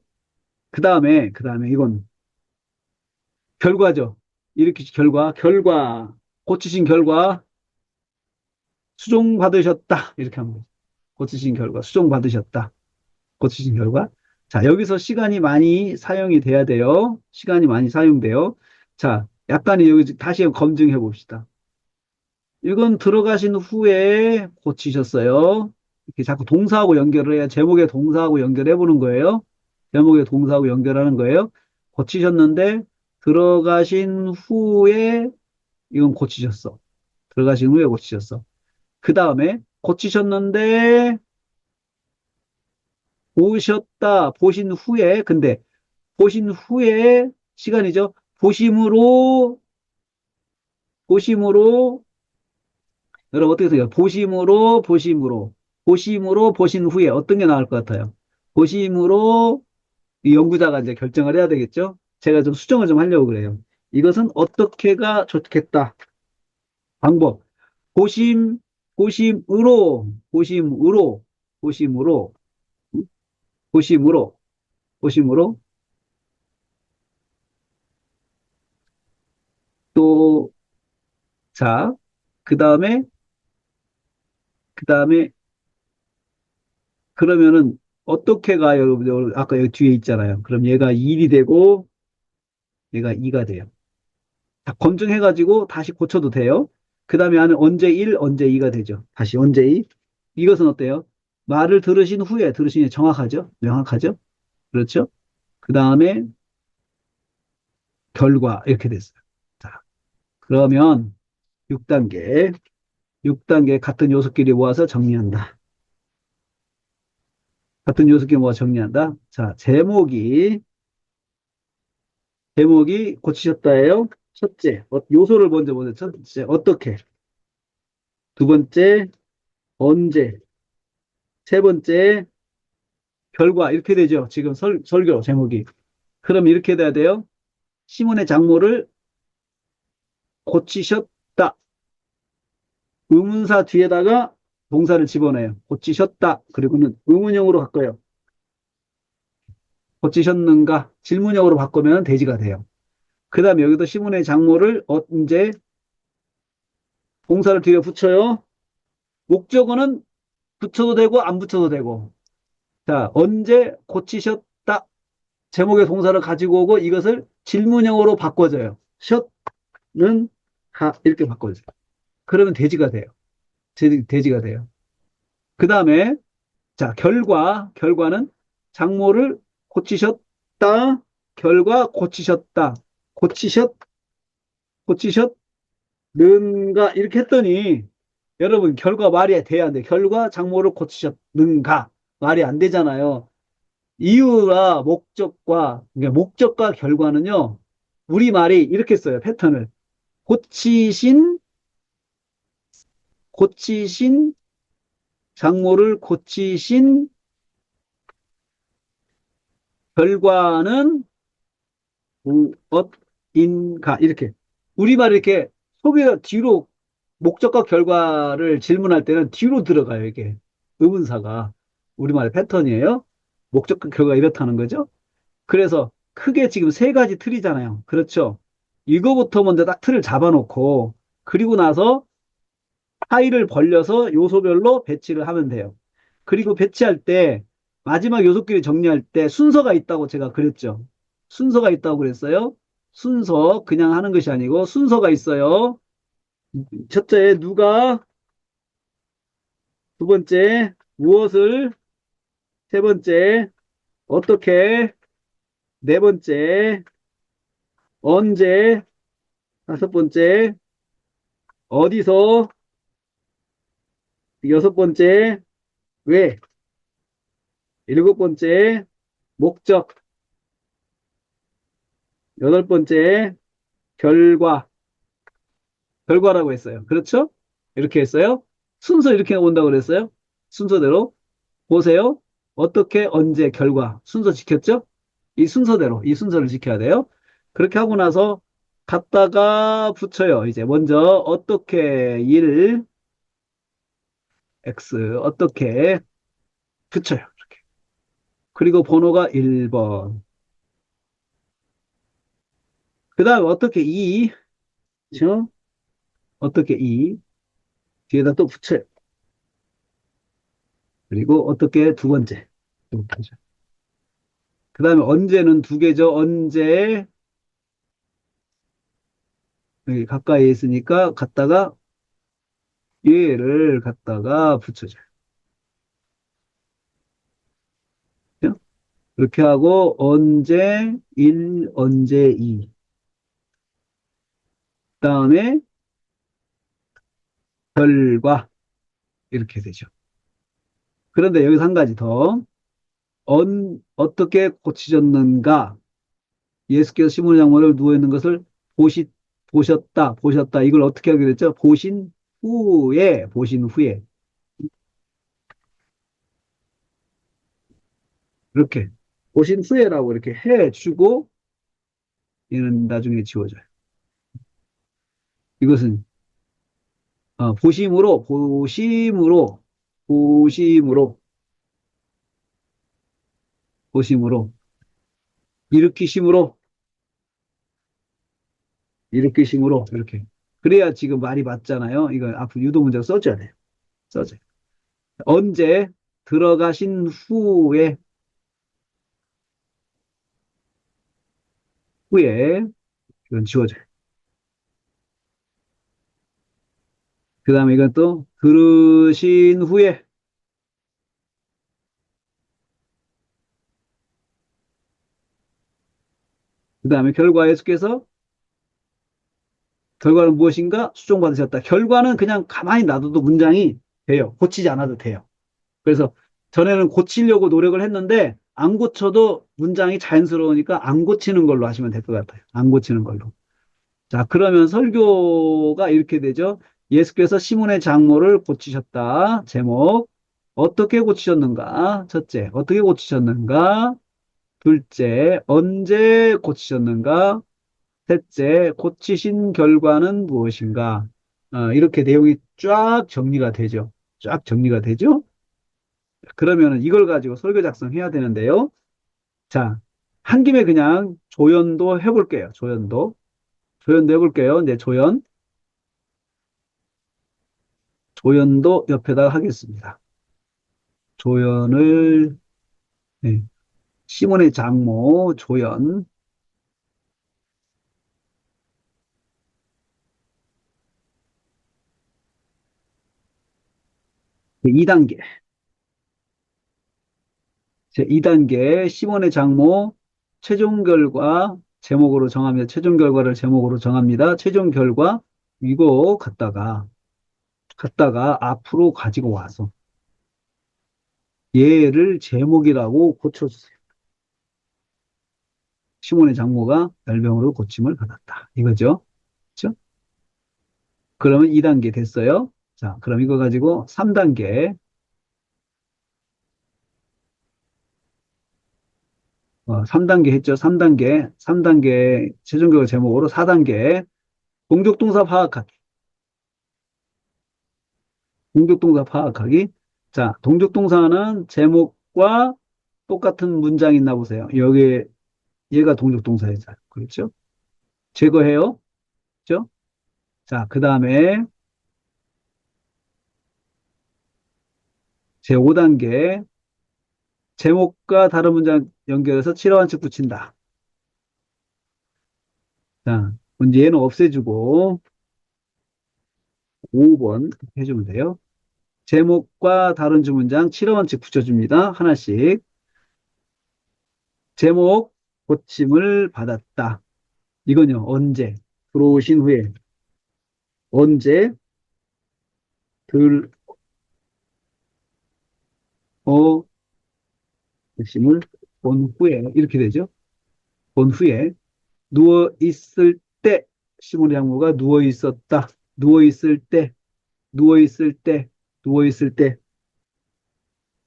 그 다음에 이건 결과죠. 일으키신 결과. 고치신 결과, 수종받으셨다. 이렇게 하면 돼요. 고치신 결과, 수종받으셨다. 고치신 결과. 자, 여기서 시간이 많이 사용이 돼야 돼요. 시간이 많이 사용돼요. 자, 약간 여기 다시 검증해 봅시다. 이건 들어가신 후에 고치셨어요. 이렇게 자꾸 동사하고 연결을 해야 제목에 동사하고 연결해 보는 거예요. 제목에 동사하고 연결하는 거예요. 고치셨는데 들어가신 후에 이건 고치셨어. 들어가신 후에 고치셨어. 그 다음에 고치셨는데 보셨다. 보신 후에 근데 보신 후에 시간이죠. 보심으로 여러분 어떻게 생각해요? 보심으로 보신 후에 어떤 게 나을 것 같아요? 보심으로 이 연구자가 이제 결정을 해야 되겠죠? 제가 좀 수정을 좀 하려고 그래요. 이것은 어떻게가 좋겠다. 방법. 보심, 보심으로, 보심으로, 음? 보심으로, 또, 자, 그 다음에, 그 다음에, 그러면은, 어떻게가 여러분, 아까 여기 뒤에 있잖아요. 그럼 얘가 1이 되고, 얘가 2가 돼요. 자, 검증해가지고 다시 고쳐도 돼요. 그 다음에 하는 언제 1, 언제 2가 되죠. 다시 언제 2. 이것은 어때요? 말을 들으신 후에, 들으신 후에 정확하죠? 명확하죠? 그렇죠? 그 다음에 결과, 이렇게 됐어요. 자, 그러면 6단계. 6단계 같은 요소끼리 모아서 정리한다. 같은 요소끼리 모아 정리한다. 자, 제목이 고치셨다예요. 첫째, 요소를 먼저 보세요. 첫째, 어떻게? 두 번째, 언제? 세 번째, 결과. 이렇게 되죠. 지금 설교 제목이. 그럼 이렇게 돼야 돼요. 시몬의 장모를 고치셨다. 의문사 뒤에다가 동사를 집어넣어요. 고치셨다. 그리고는 의문형으로 바꿔요. 고치셨는가? 질문형으로 바꾸면 대지가 돼요. 그 다음에 여기도 시몬의 장모를 언제 동사를 뒤에 붙여요. 목적어는 붙여도 되고 안 붙여도 되고. 자, 언제 고치셨다. 제목의 동사를 가지고 오고 이것을 질문형으로 바꿔줘요. 셨는 이렇게 바꿔줘요. 그러면 대지가 돼요. 대지가 돼요. 그 다음에 자, 결과는 장모를 고치셨다. 결과 고치셨다. 고치셨, 고치셨는가. 이렇게 했더니, 여러분, 결과 말이 돼야 안 돼. 결과 장모를 고치셨는가. 말이 안 되잖아요. 이유와 목적과, 그러니까 목적과 결과는요, 우리말이 이렇게 써요, 패턴을. 고치신, 고치신, 장모를 고치신 결과는 무엇인가, 이렇게. 우리말 이렇게 소개 뒤로, 목적과 결과를 질문할 때는 뒤로 들어가요, 이게. 의문사가. 우리말의 패턴이에요. 목적과 결과 이렇다는 거죠. 그래서 크게 지금 세 가지 틀이잖아요. 그렇죠? 이거부터 먼저 딱 틀을 잡아놓고, 그리고 나서 파일을 벌려서 요소별로 배치를 하면 돼요. 그리고 배치할 때, 마지막 요소끼리 정리할 때 순서가 있다고 제가 그랬죠. 순서가 있다고 그랬어요. 순서, 그냥 하는 것이 아니고 순서가 있어요. 첫째, 누가, 두 번째, 무엇을, 세 번째, 어떻게, 네 번째, 언제, 다섯 번째, 어디서, 여섯 번째, 왜, 일곱 번째, 목적, 여덟 번째, 결과, 결과라고 했어요. 그렇죠? 이렇게 했어요. 순서 이렇게 온다고 그랬어요. 순서대로. 보세요. 어떻게, 언제, 결과. 순서 지켰죠? 이 순서대로, 이 순서를 지켜야 돼요. 그렇게 하고 나서 갖다가 붙여요. 이제 먼저 어떻게 일, X, 어떻게 붙여요. 이렇게. 그리고 번호가 1번. 그 다음에 어떻게 이, 그죠? 어떻게 이, 뒤에다 또 붙여요. 그리고 어떻게 두 번째. 그 다음에 언제는 두 개죠. 언제, 여기 가까이에 있으니까 갖다가 얘를 갖다가 붙여줘요. 그죠? 그렇게 하고 언제 1, 언제 2. 그다음에 결과 이렇게 되죠. 그런데 여기서 한 가지 더. 어떻게 고치셨는가? 예수께서 시몬의 장모를 누워 있는 것을 보셨다. 이걸 어떻게 하게 됐죠? 보신 후에. 이렇게. 보신 후에라고 이렇게 해주고, 얘는 나중에 지워져요. 이것은 보심으로, 보심으로, 일으키심으로, 일으키심으로, 이렇게. 그래야 지금 말이 맞잖아요. 이거 앞으로 유도문장 써줘야 돼요. 써줘요. 언제 들어가신 후에, 이건 지워져요. 그 다음에 이건 또, 들으신 후에, 그 다음에 결과 예수께서, 결과는 무엇인가? 수종받으셨다. 결과는 그냥 가만히 놔둬도 문장이 돼요. 고치지 않아도 돼요. 그래서 전에는 고치려고 노력을 했는데 안 고쳐도 문장이 자연스러우니까 안 고치는 걸로 하시면 될 것 같아요. 안 고치는 걸로. 자, 그러면 설교가 이렇게 되죠. 예수께서 시몬의 장모를 고치셨다. 제목. 어떻게 고치셨는가? 첫째, 어떻게 고치셨는가? 둘째, 언제 고치셨는가? 셋째, 고치신 결과는 무엇인가? 이렇게 내용이 쫙 정리가 되죠. 쫙 정리가 되죠. 그러면 이걸 가지고 설교 작성해야 되는데요. 자, 한 김에 그냥 조연도 해볼게요. 조연도 해볼게요. 네, 조연도 옆에다가 하겠습니다. 조연을, 네, 시몬의 장모, 조연. 2단계. 제 2단계, 시몬의 장모, 최종 결과 제목으로 정합니다. 최종 결과를 제목으로 정합니다. 최종 결과, 이거 갖다가 앞으로 가지고 와서 얘를 제목이라고 고쳐주세요. 시몬의 장모가 열병으로 고침을 받았다. 이거죠. 그렇죠? 그러면 2단계 됐어요. 자, 그럼 이거 가지고 3단계, 3단계 했죠. 3단계 최종적으로 제목으로 4단계 공적동사 파악하기. 동적동사 파악하기. 자, 동적동사는 제목과 똑같은 문장 있나 보세요. 여기 얘가 동적동사예요. 그렇죠? 제거해요. 그렇죠? 자, 그 다음에 제5단계 제목과 다른 문장 연결해서 칠화원칙 붙인다. 자, 문제 얘는 없애주고 5번 해주면 돼요. 제목과 다른 주문장 칠화원칙 붙여줍니다. 하나씩. 제목 고침을 받았다. 이건요, 언제? 들어오신 후에. 언제 들어오심을 본 후에. 이렇게 되죠. 본 후에. 누워 있을 때. 시몬의 장모가 누워 있었다. 누워 있을 때. 누워 있을 때. 누워 있을 때.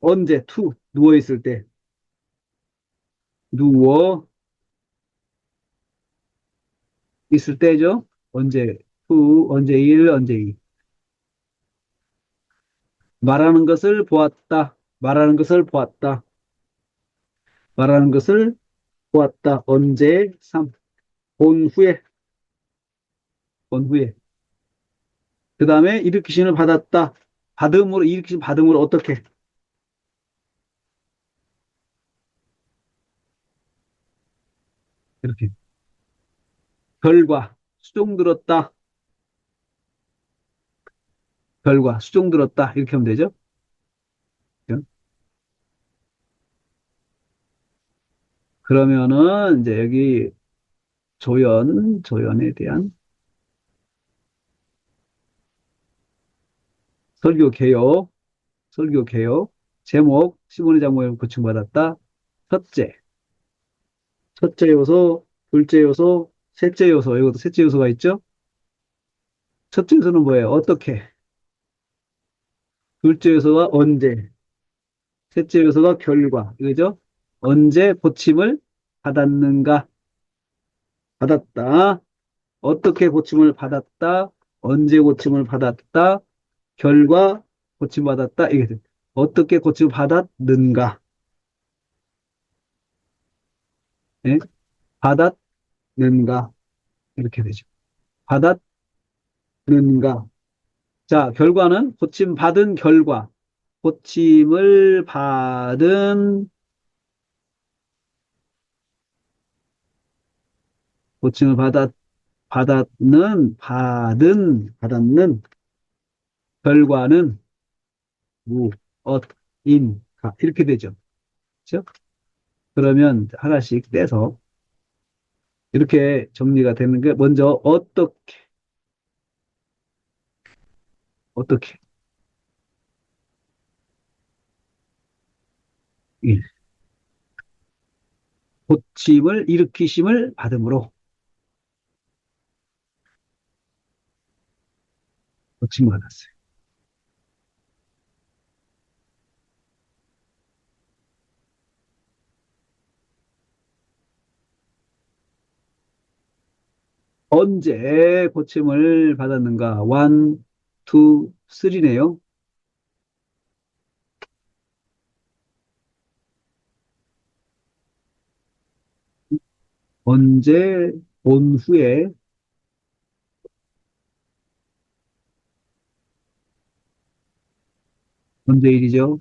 언제? 누워 있을 때. 누워 있을 때죠. 언제? 언제 언제 말하는 것을 보았다. 말하는 것을 보았다. 말하는 것을 보았다. 언제? 본 후에. 본 후에. 그 다음에 일으키심을 받았다. 일으키심 받음으로 어떻게? 이렇게. 수종 들었다. 수종 들었다. 이렇게 하면 되죠. 그러면은, 이제 여기 조연에 대한 설교 개요. 설교 개요. 제목, 시몬의 장모를 고침받았다. 첫째. 첫째 요소, 둘째 요소, 셋째 요소. 이것도 셋째 요소가 있죠? 첫째 요소는 뭐예요? 어떻게? 둘째 요소가 언제? 셋째 요소가 결과. 이거죠? 언제 고침을 받았는가? 받았다. 어떻게 고침을 받았다. 언제 고침을 받았다. 결과 고침받았다. 이게 돼. 어떻게 고침을 받았는가? 예? 받았는가? 이렇게 되죠. 받았는가? 자, 결과는 고침받은 결과. 고침을 받은, 고침을 받았는 결과는 무, 엇, 인, 가. 이렇게 되죠. 그렇죠? 그러면 하나씩 떼서 이렇게 정리가 되는 게 먼저 어떻게, 일. 고침을, 일으키심을 받음으로 고침을 받았어요. 언제 고침을 받았는가? 원, 투, 쓰리네요. 언제 본 후에, 언제 일이죠?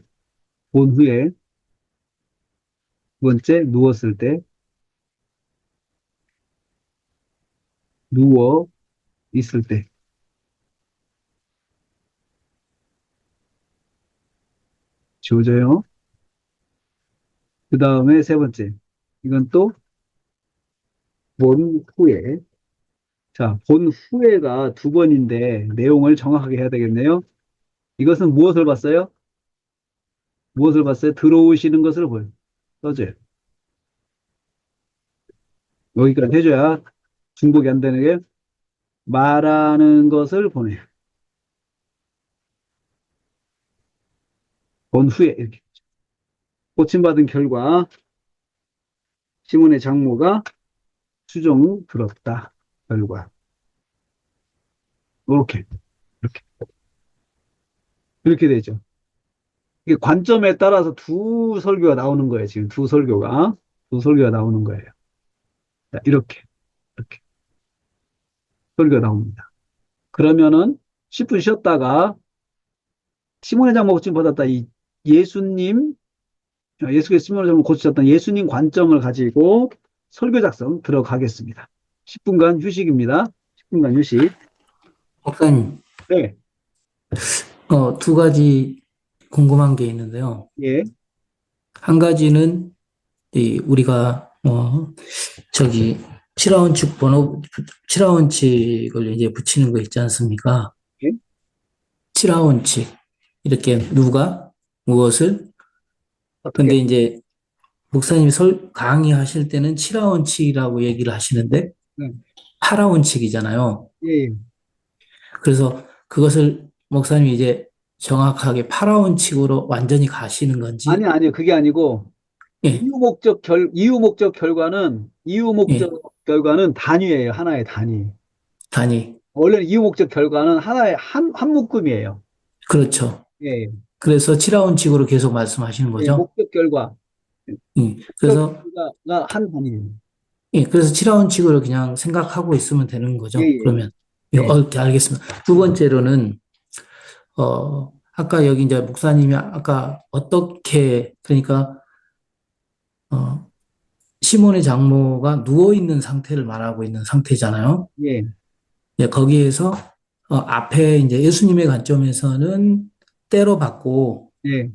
본 후에, 두 번째, 누웠을 때, 누워 있을 때, 지워져요. 그 다음에 세 번째, 이건 또 본 후에. 자, 본 후에가 두 번인데 내용을 정확하게 해야 되겠네요. 이것은 무엇을 봤어요? 무엇을 봤어요? 들어오시는 것을 써줘요. 여기까지 해줘야 중복이 안 되는 게 말하는 것을 보내. 본 후에 이렇게 고침받은 결과 시몬의 장모가 수종 들었다. 결과 이렇게 이렇게 이렇게 되죠. 이게 관점에 따라서 두 설교가 나오는 거예요. 지금 두 설교가 나오는 거예요. 자, 이렇게 설교가 나옵니다. 그러면은 10분 쉬었다가 시몬의 장모 고침 받았다. 이 예수님 예수께서 시몬의 장모 고치셨던 예수님 관점을 가지고 설교 작성 들어가겠습니다. 10분간 휴식입니다. 10분간 휴식. 목사님, 네, 두 가지 궁금한 게 있는데요. 예, 한 가지는 우리가 저기 7하원칙을 이제 붙이는 거 있지 않습니까? 예. 7하원칙 이렇게 누가 무엇을 어떻게? 근데 이제 목사님이 강의하실 때는 7하원칙이라고 얘기를 하시는데 네, 8하원칙이잖아요. 예, 예. 그래서 그것을 목사님이 이제 정확하게 8하원칙으로 완전히 가시는 건지 아니요. 그게 아니고 예, 이유 예, 목적 결과는 단위예요. 하나의 단위. 단위. 원래는 이유 목적 결과는 하나의 한 묶음이에요. 그렇죠. 예, 예. 그래서 7하원칙으로 계속 말씀하시는 예, 거죠. 목적 결과. 목적 그래서, 결과가 한 단위예요. 그래서 7하원칙으로 그냥 생각하고 있으면 되는 예, 거죠. 예, 그러면. 예. 알겠습니다. 두 번째로는, 아까 여기 이제 목사님이 아까 어떻게, 그러니까, 어, 시몬의 장모가 누워있는 상태를 말하고 있는 상태잖아요. 예, 거기에서, 앞에 이제 예수님의 관점에서는 때로 받고, 예,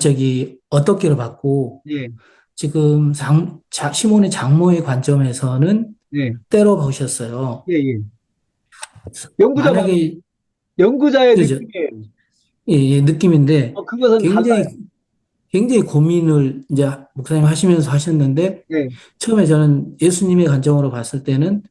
저기, 어떻게로 받고, 예, 지금 시몬의 장모의 관점에서는 예, 때려 보셨어요. 예, 예. 연구자 말은 만약에, 연구자의 그죠? 느낌이에요. 느낌인데 그것은 굉장히, 달라요. 굉장히 고민을 이제 목사님 하시면서 하셨는데 예, 처음에 저는 예수님의 관점으로 봤을 때는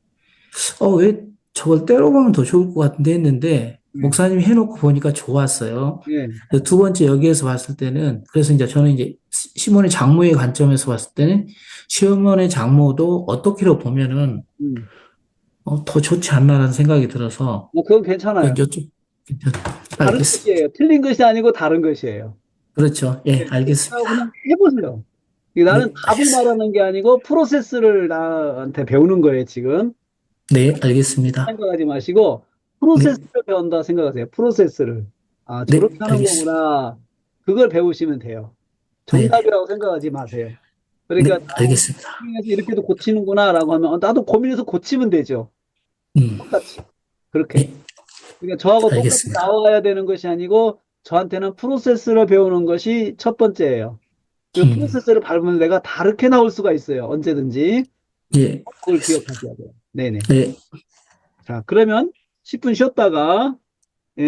왜 저걸 때려보면 더 좋을 것 같은데 했는데 예, 목사님이 해놓고 보니까 좋았어요. 예, 두 번째 여기에서 봤을 때는 그래서 이제 저는 이제 시몬의 장모의 관점에서 봤을 때는 시몬의 장모도 어떻게로 보면은 음. 더 좋지 않나라는 생각이 들어서 그건 괜찮아요. 이제 좀 다른 알겠습니다. 것이에요. 틀린 것이 아니고 다른 것이에요. 그렇죠. 예, 알겠습니다. 그냥 해보세요. 나는 네, 답을 알겠습니다. 말하는 게 아니고 프로세스를 나한테 배우는 거예요, 지금. 네, 알겠습니다. 생각하지 마시고 네, 프로세스를 배운다 생각하세요. 프로세스를. 아, 네, 저렇게 하는 알겠습니다. 거구나. 그걸 배우시면 돼요. 네, 네, 정답이라고 생각하지 마세요. 그러니까 네, 알겠습니다. 고민해서 이렇게도 고치는구나라고 하면 나도 고민해서 고치면 되죠. 똑같이. 그렇게. 네, 그러니까 저하고 똑같이 알겠습니다. 나와야 되는 것이 아니고 저한테는 프로세스를 배우는 것이 첫 번째예요. 그 음, 프로세스를 밟으면 내가 다르게 나올 수가 있어요. 언제든지. 예, 그걸 기억하셔야 돼요. 네네. 네, 자, 그러면 10분 쉬었다가, 에,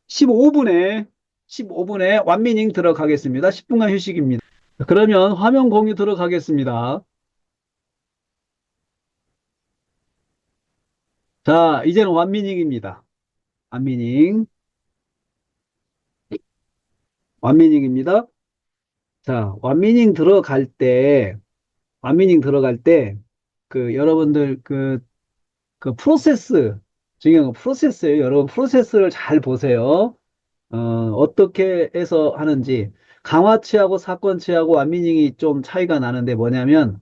15분에, 15분에 완미닝 들어가겠습니다. 10분간 휴식입니다. 그러면 화면 공유 들어가겠습니다. 자, 이제는 완미닝입니다. 완미닝. 완미닝입니다. 자, 완미닝 들어갈 때, 여러분들, 중요한 건 프로세스예요. 여러분, 프로세스를 잘 보세요. 어떻게 해서 하는지. 강화체하고 사건체하고 완미닝이 좀 차이가 나는데 뭐냐면,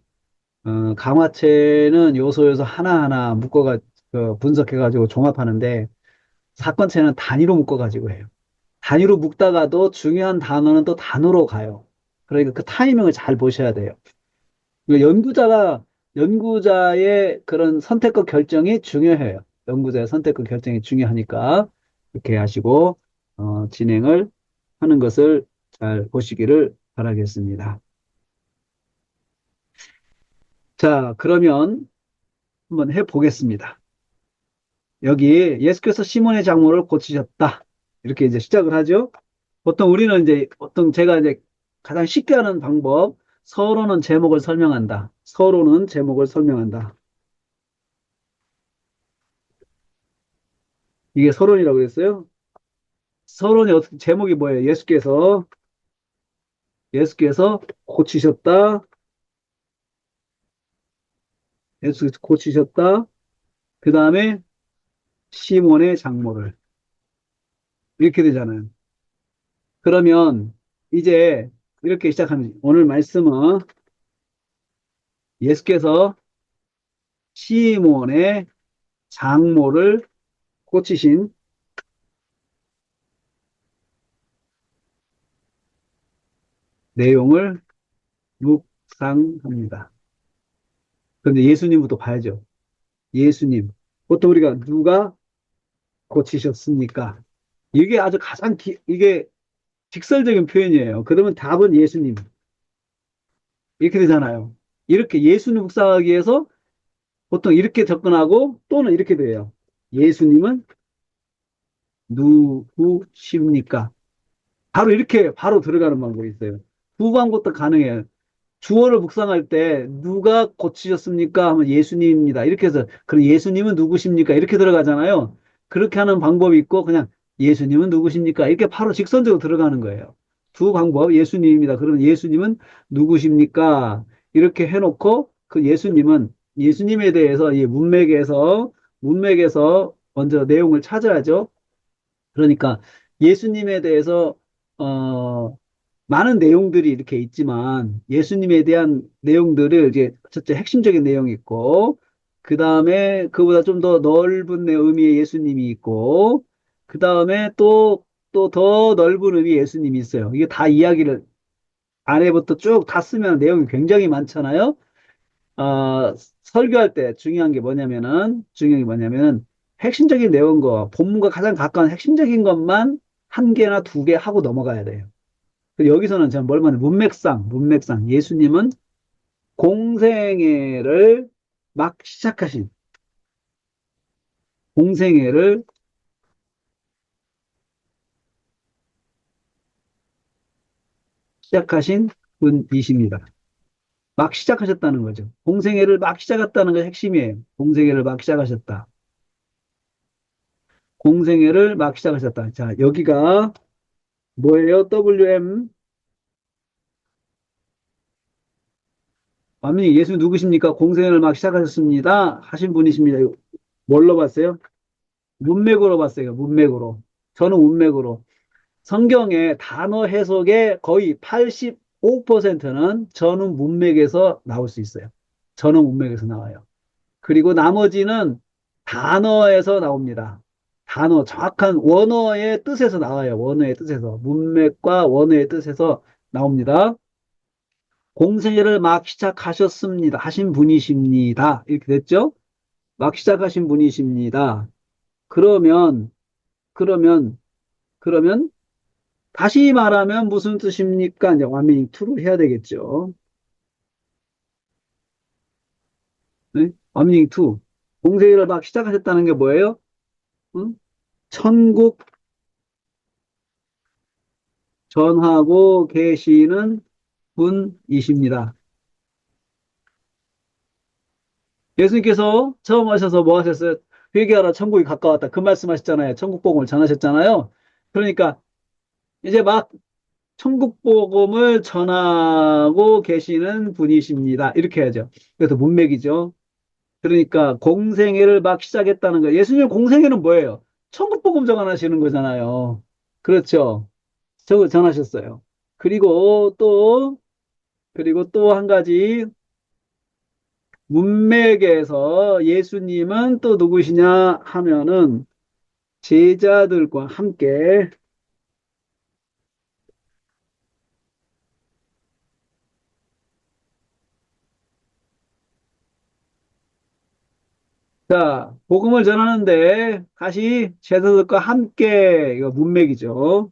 강화체는 요소 하나하나 분석해가지고 종합하는데, 사건체는 단위로 묶어가지고 해요. 단위로 묶다가도 중요한 단어는 또 단어로 가요. 그러니까 그 타이밍을 잘 보셔야 돼요. 그러니까 연구자의 그런 선택과 결정이 중요해요. 연구자의 선택과 결정이 중요하니까 이렇게 하시고 진행을 하는 것을 잘 보시기를 바라겠습니다. 자, 그러면 한번 해보겠습니다. 여기 예수께서 시몬의 장모를 고치셨다. 이렇게 이제 시작을 하죠. 보통 우리는 이제 제가 이제 가장 쉽게 하는 방법, 서론은 제목을 설명한다. 서론은 제목을 설명한다. 이게 서론이라고 그랬어요? 서론이 어떻게, 제목이 뭐예요? 예수께서 고치셨다. 예수께서 고치셨다. 그 다음에 시몬의 장모를. 이렇게 되잖아요. 그러면 이제 이렇게 시작하는, 오늘 말씀은 예수께서 시몬의 장모를 고치신 내용을 묵상합니다. 그런데 예수님부터 봐야죠. 예수님. 보통 우리가 누가 고치셨습니까? 이게 아주 가장 이게 직설적인 표현이에요. 그러면 답은 예수님. 이렇게 되잖아요. 이렇게 예수님 묵상하기 위해서 보통 이렇게 접근하고 또는 이렇게 돼요. 예수님은 누구십니까? 바로 이렇게 바로 들어가는 방법이 있어요. 두 방법도 가능해요. 주어를 묵상할 때 누가 고치셨습니까? 하면 예수님입니다. 이렇게 해서 그럼 예수님은 누구십니까? 이렇게 들어가잖아요. 그렇게 하는 방법이 있고 그냥 예수님은 누구십니까? 이렇게 바로 직선적으로 들어가는 거예요. 두 방법 예수님입니다. 그러면 예수님은 누구십니까? 이렇게 해놓고 그 예수님에 대해서 이 문맥에서 먼저 내용을 찾아야죠. 그러니까 예수님에 대해서 어, 많은 내용들이 이렇게 있지만 예수님에 대한 내용들을 이제 첫째 핵심적인 내용이 있고 그 다음에 그보다 좀 더 넓은 의미의 예수님이 있고 그 다음에 또 더 넓은 의미의 예수님이 있어요. 이게 다 이야기를 안에부터 쭉 다 쓰면 내용이 굉장히 많잖아요. 어, 설교할 때 중요한 게 뭐냐면은 핵심적인 내용과 본문과 가장 가까운 핵심적인 것만 한 개나 두 개 하고 넘어가야 돼요. 여기서는 제가 뭘 말해? 문맥상. 예수님은 공생애를 막 공생애를 시작하신 분이십니다. 막 시작하셨다는 거죠. 공생애를 막 시작했다는 게 핵심이에요. 공생애를 막 시작하셨다. 공생애를 막 시작하셨다. 자, 여기가 뭐예요? WM. 완전히 예수 누구십니까? 공생애를 막 시작하셨습니다. 하신 분이십니다. 이거 뭘로 봤어요? 문맥으로 봤어요. 문맥으로. 저는 문맥으로. 성경의 단어 해석의 거의 85%는 전후 문맥에서 나올 수 있어요. 전후 문맥에서 나와요. 그리고 나머지는 단어에서 나옵니다. 단어, 정확한 원어의 뜻에서 나와요. 원어의 뜻에서. 문맥과 원어의 뜻에서 나옵니다. 공생애를 막 시작하셨습니다. 하신 분이십니다. 이렇게 됐죠? 막 시작하신 분이십니다. 그러면, 그러면, 그러면 다시 말하면 무슨 뜻입니까? 이제 완미닝 2로 해야 되겠죠. 네? 완미닝 2. 공세일을 막 시작하셨다는 게 뭐예요? 응? 천국 전하고 계시는 분이십니다. 예수님께서 처음 하셔서 뭐 하셨어요? 회개하라 천국이 가까웠다. 그 말씀하셨잖아요. 천국 복음을 전하셨잖아요. 그러니까 이제 막 천국 복음을 전하고 계시는 분이십니다. 이렇게 해야죠. 그래서 문맥이죠. 그러니까 공생애를 막 시작했다는 거예요. 예수님 공생애는 뭐예요? 천국복음 전하시는 거잖아요. 그렇죠. 저 전하셨어요. 그리고 또 그리고 또 한 가지 문맥에서 예수님은 또 누구시냐 하면은 제자들과 함께 자 복음을 전하는데 다시 제자들과 함께 이거 문맥이죠.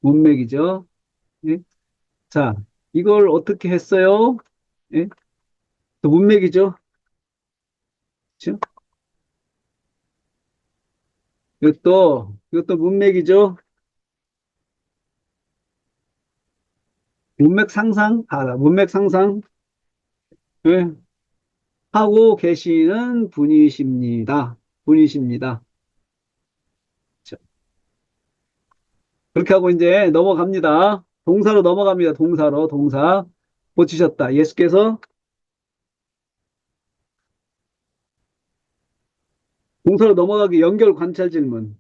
문맥이죠. 예? 자 이걸 어떻게 했어요? 예? 또 문맥이죠. 그렇죠? 이것도 문맥이죠. 문맥 상상, 문맥 상상, 예, 하고 계시는 분이십니다. 분이십니다. 자, 그렇게 하고 이제 넘어갑니다. 동사로 넘어갑니다. 동사로, 동사. 고치셨다. 예수께서 동사로 넘어가기 연결 관찰 질문.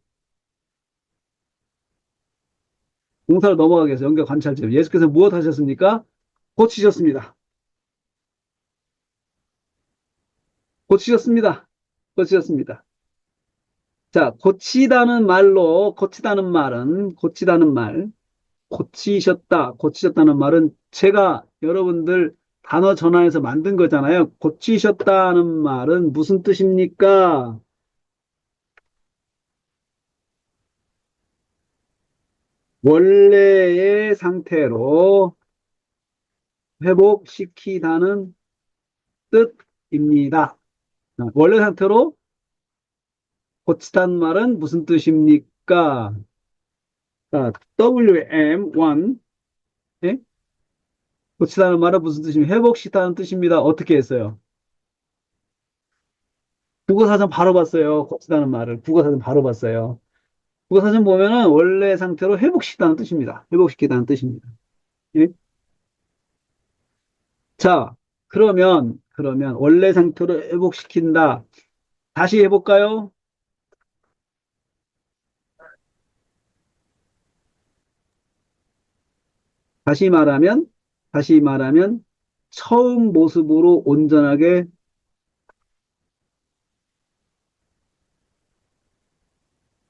동사로 넘어가기 위해서 연결 관찰 질문. 예수께서 무엇 하셨습니까? 고치셨습니다. 고치셨습니다. 고치셨습니다. 자, 고치다는 말, 고치셨다는 말은 제가 여러분들 단어 전환해서 만든 거잖아요. 고치셨다는 말은 무슨 뜻입니까? 원래의 상태로 회복시키다는 뜻입니다. 원래 상태로 고치다는 말은 무슨 뜻입니까? 자, WM1, 예? 고치다는 말은 무슨 뜻입니까? 회복시키다는 뜻입니다. 어떻게 했어요? 국어사전 바로 봤어요. 고치다는 말을. 국어사전 바로 봤어요. 국어사전 보면은 원래 상태로 회복시키다는 뜻입니다. 회복시키다는 뜻입니다. 예? 자, 그러면 원래 상태로 회복시킨다. 다시 해볼까요? 다시 말하면, 다시 말하면, 처음 모습으로 온전하게,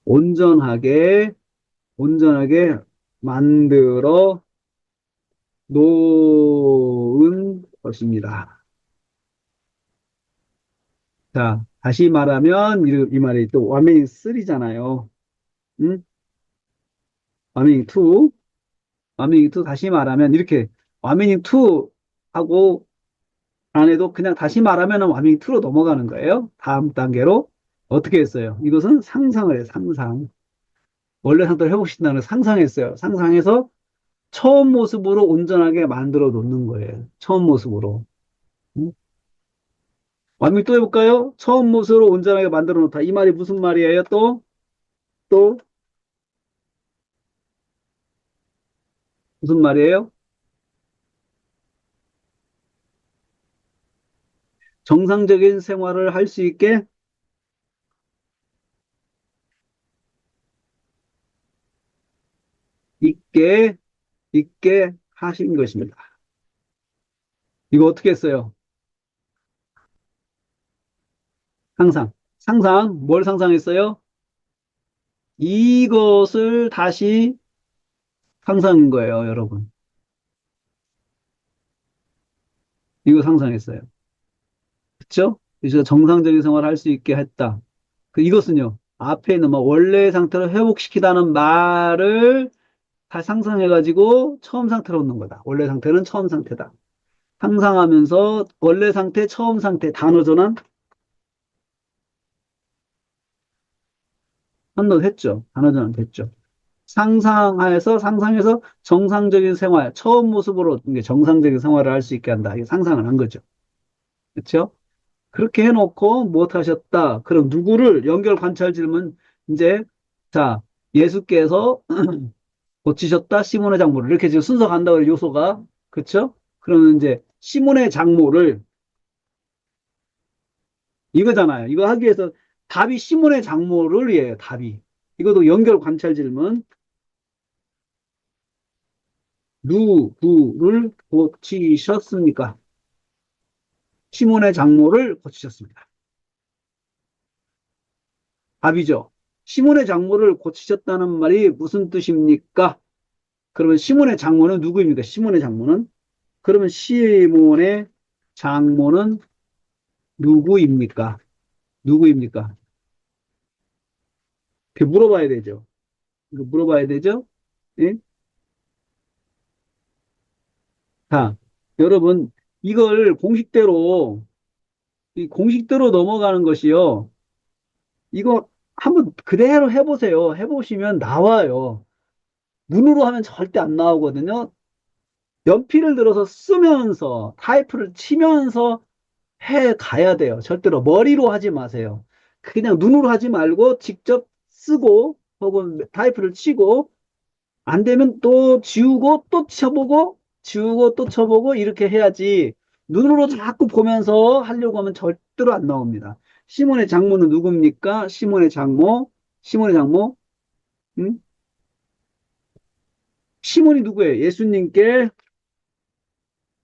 온전하게 만들어 놓은 것입니다. 자, 다시 말하면, 이 말이 또 완명이 3잖아요. 응? 완명이 2, 완명이 2 다시 말하면, 이렇게 완명이 2 하고 안 해도 그냥 다시 말하면 완명이 2로 넘어가는 거예요. 다음 단계로. 어떻게 했어요? 이것은 상상을 해요, 상상. 원래 상태를 회복시킨다는 걸 상상했어요. 상상해서 처음 모습으로 온전하게 만들어 놓는 거예요. 처음 모습으로. 응? 완미 또 해볼까요? 처음 모습으로 온전하게 만들어 놓다. 이 말이 무슨 말이에요? 또, 무슨 말이에요? 정상적인 생활을 할 수 있게, 있게 하신 것입니다. 이거 어떻게 했어요? 뭘 상상했어요? 이것을 다시 상상한 거예요, 여러분. 이거 상상했어요. 그렇죠? 그래서 정상적인 생활을 할 수 있게 했다. 이것은요, 앞에 있는 뭐 원래 상태로 회복시키다는 말을 다 상상해가지고 처음 상태로 얻는 거다. 원래 상태는 처음 상태다. 상상하면서 원래 상태, 처음 상태, 단어 전환 한번 했죠. 단어 전환 됐죠. 상상해서 정상적인 생활, 처음 모습으로 이게 정상적인 생활을 할 수 있게 한다. 이게 상상을 한 거죠. 그렇죠? 그렇게 해놓고 무엇 하셨다? 그럼 누구를 연결 관찰 질문 이제 자 예수께서 고치셨다 시몬의 장모를 이렇게 지금 순서 간다고 해요, 요소가 그렇죠? 그러면 이제 시몬의 장모를 이거잖아요. 이거 하기 위해서 답이 시몬의 장모를 이에요. 답이 이것도 연결 관찰 질문 누구를 고치셨습니까? 시몬의 장모를 고치셨습니다. 답이죠. 시몬의 장모를 고치셨다는 말이 무슨 뜻입니까? 그러면 시몬의 장모는 누구입니까? 시몬의 장모는? 그러면 시몬의 장모는 누구입니까? 누구입니까? 이렇게 물어봐야 되죠. 이거 물어봐야 되죠? 예? 자, 여러분, 이걸 공식대로, 이 공식대로 넘어가는 것이요. 이거 한번 그대로 해보세요. 해보시면 나와요. 문으로 하면 절대 안 나오거든요. 연필을 들어서 쓰면서 타이프를 치면서 해 가야 돼요. 절대로 머리로 하지 마세요. 그냥 눈으로 하지 말고 직접 쓰고 혹은 타이프를 치고 안 되면 또 지우고 또 쳐보고 지우고 또 쳐보고 이렇게 해야지 눈으로 자꾸 보면서 하려고 하면 절대로 안 나옵니다. 시몬의 장모는 누굽니까? 시몬의 장모, 시몬의 장모, 응? 시몬이 누구예요? 예수님께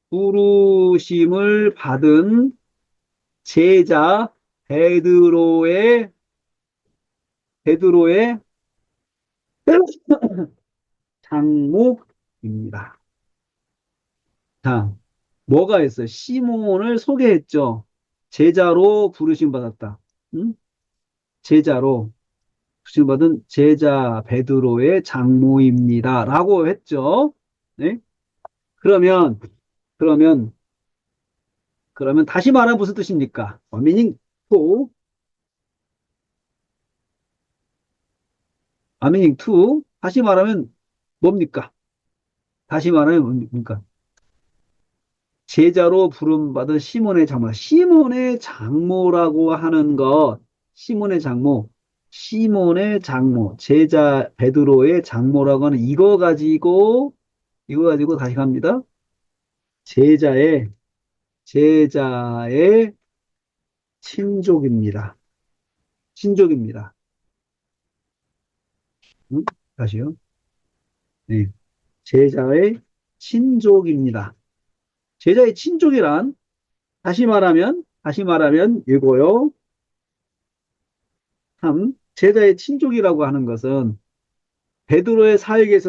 부르심을 받은 제자 베드로의 베드로의 장모입니다. 자, 뭐가 있어요? 시몬을 소개했죠. 제자로 부르심 받았다. 응? 제자로 부르심 받은 제자 베드로의 장모입니다. 라고 했죠. 네? 그러면, 그러면, 그러면 다시 말하면 무슨 뜻입니까? 미닝 투, 미닝 투. 다시 말하면 뭡니까? 다시 말하면 뭡니까? 제자로 부름받은 시몬의 장모. 시몬의 장모라고 하는 것, 시몬의 장모, 시몬의 장모, 제자 베드로의 장모라고 하는 이거 가지고 다시 갑니다. 제자의, 제자의 친족입니다. 친족입니다. 응? 다시요. 네. 제자의 친족입니다. 제자의 친족이란, 다시 말하면 이거요. 참, 제자의 친족이라고 하는 것은 베드로의 사역에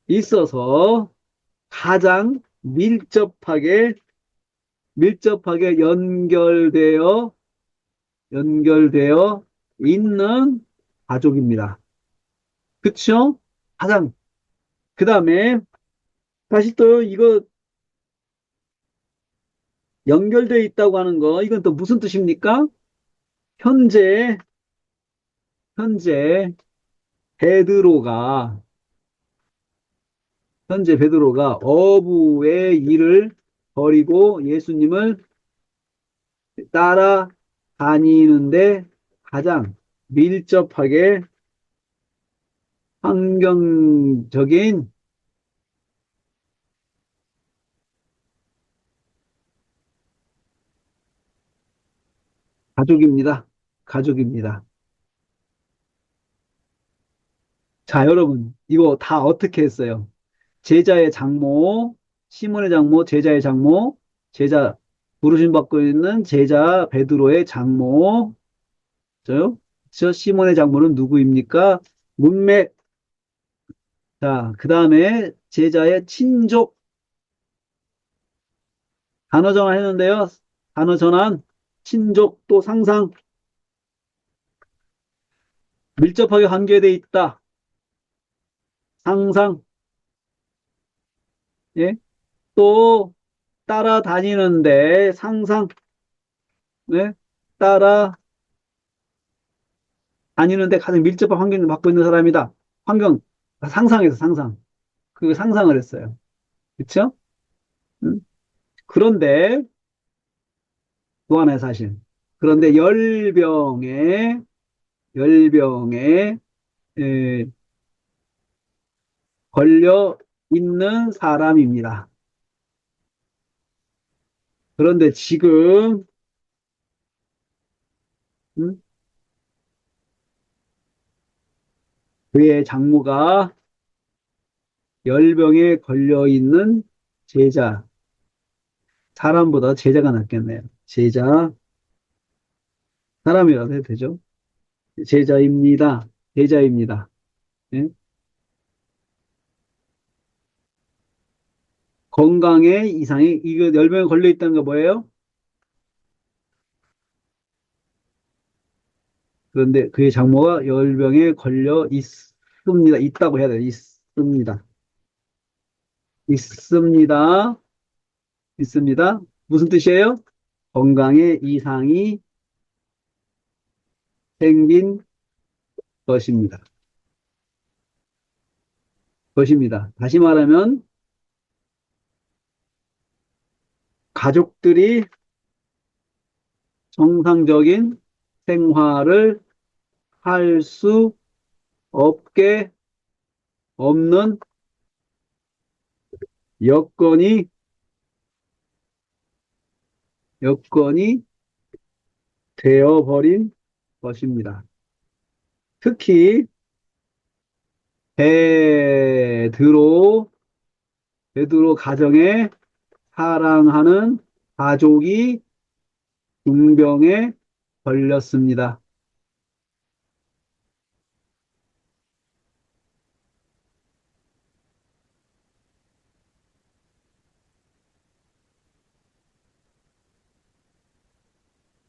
있어서 가장 밀접하게 연결되어 있는 가족입니다. 그쵸? 가장, 그 다음에 다시 또 이거 연결되어 있다고 하는 거, 이건 또 무슨 뜻입니까? 현재, 현재 베드로가, 현재 베드로가 어부의 일을 버리고 예수님을 따라다니는데 가장 밀접하게 환경적인 가족입니다. 가족입니다. 자, 여러분, 이거 다 어떻게 했어요? 제자의 장모, 시몬의 장모, 제자의 장모, 제자, 부르심 받고 있는 제자 베드로의 장모, 저 시몬의 장모는 누구입니까? 문맥. 자, 그 다음에 제자의 친족, 단어 전환했는데요. 단어 전환, 친족 또 상상, 밀접하게 관계되어 있다. 상상, 예? 또 따라다니는데 상상, 네? 따라다니는데 가장 밀접한 환경을 갖고 있는 사람이다. 환경, 상상에서 상상. 그 상상을 했어요. 그쵸? 음? 그런데 또 하나의 사실. 그런데 열병에 에, 걸려 있는 사람입니다. 그런데 지금 음? 그의 장모가 열병에 걸려 있는 제자, 사람보다 제자가 낫겠네요. 사람이라도 해도 되죠. 제자입니다. 제자입니다. 예? 건강에 이상이, 이거 열병에 걸려 있다는 거 뭐예요? 그런데 그의 장모가 열병에 걸려 있습니다. 있다고 해야 돼요. 있습니다. 있습니다. 있습니다. 무슨 뜻이에요? 건강에 이상이 생긴 것입니다. 것입니다. 다시 말하면 가족들이 정상적인 생활을 할 수 없게 없는 여건이 여건이 되어버린 것입니다. 특히 베드로 베드로 가정에 사랑하는 가족이 중병에 걸렸습니다.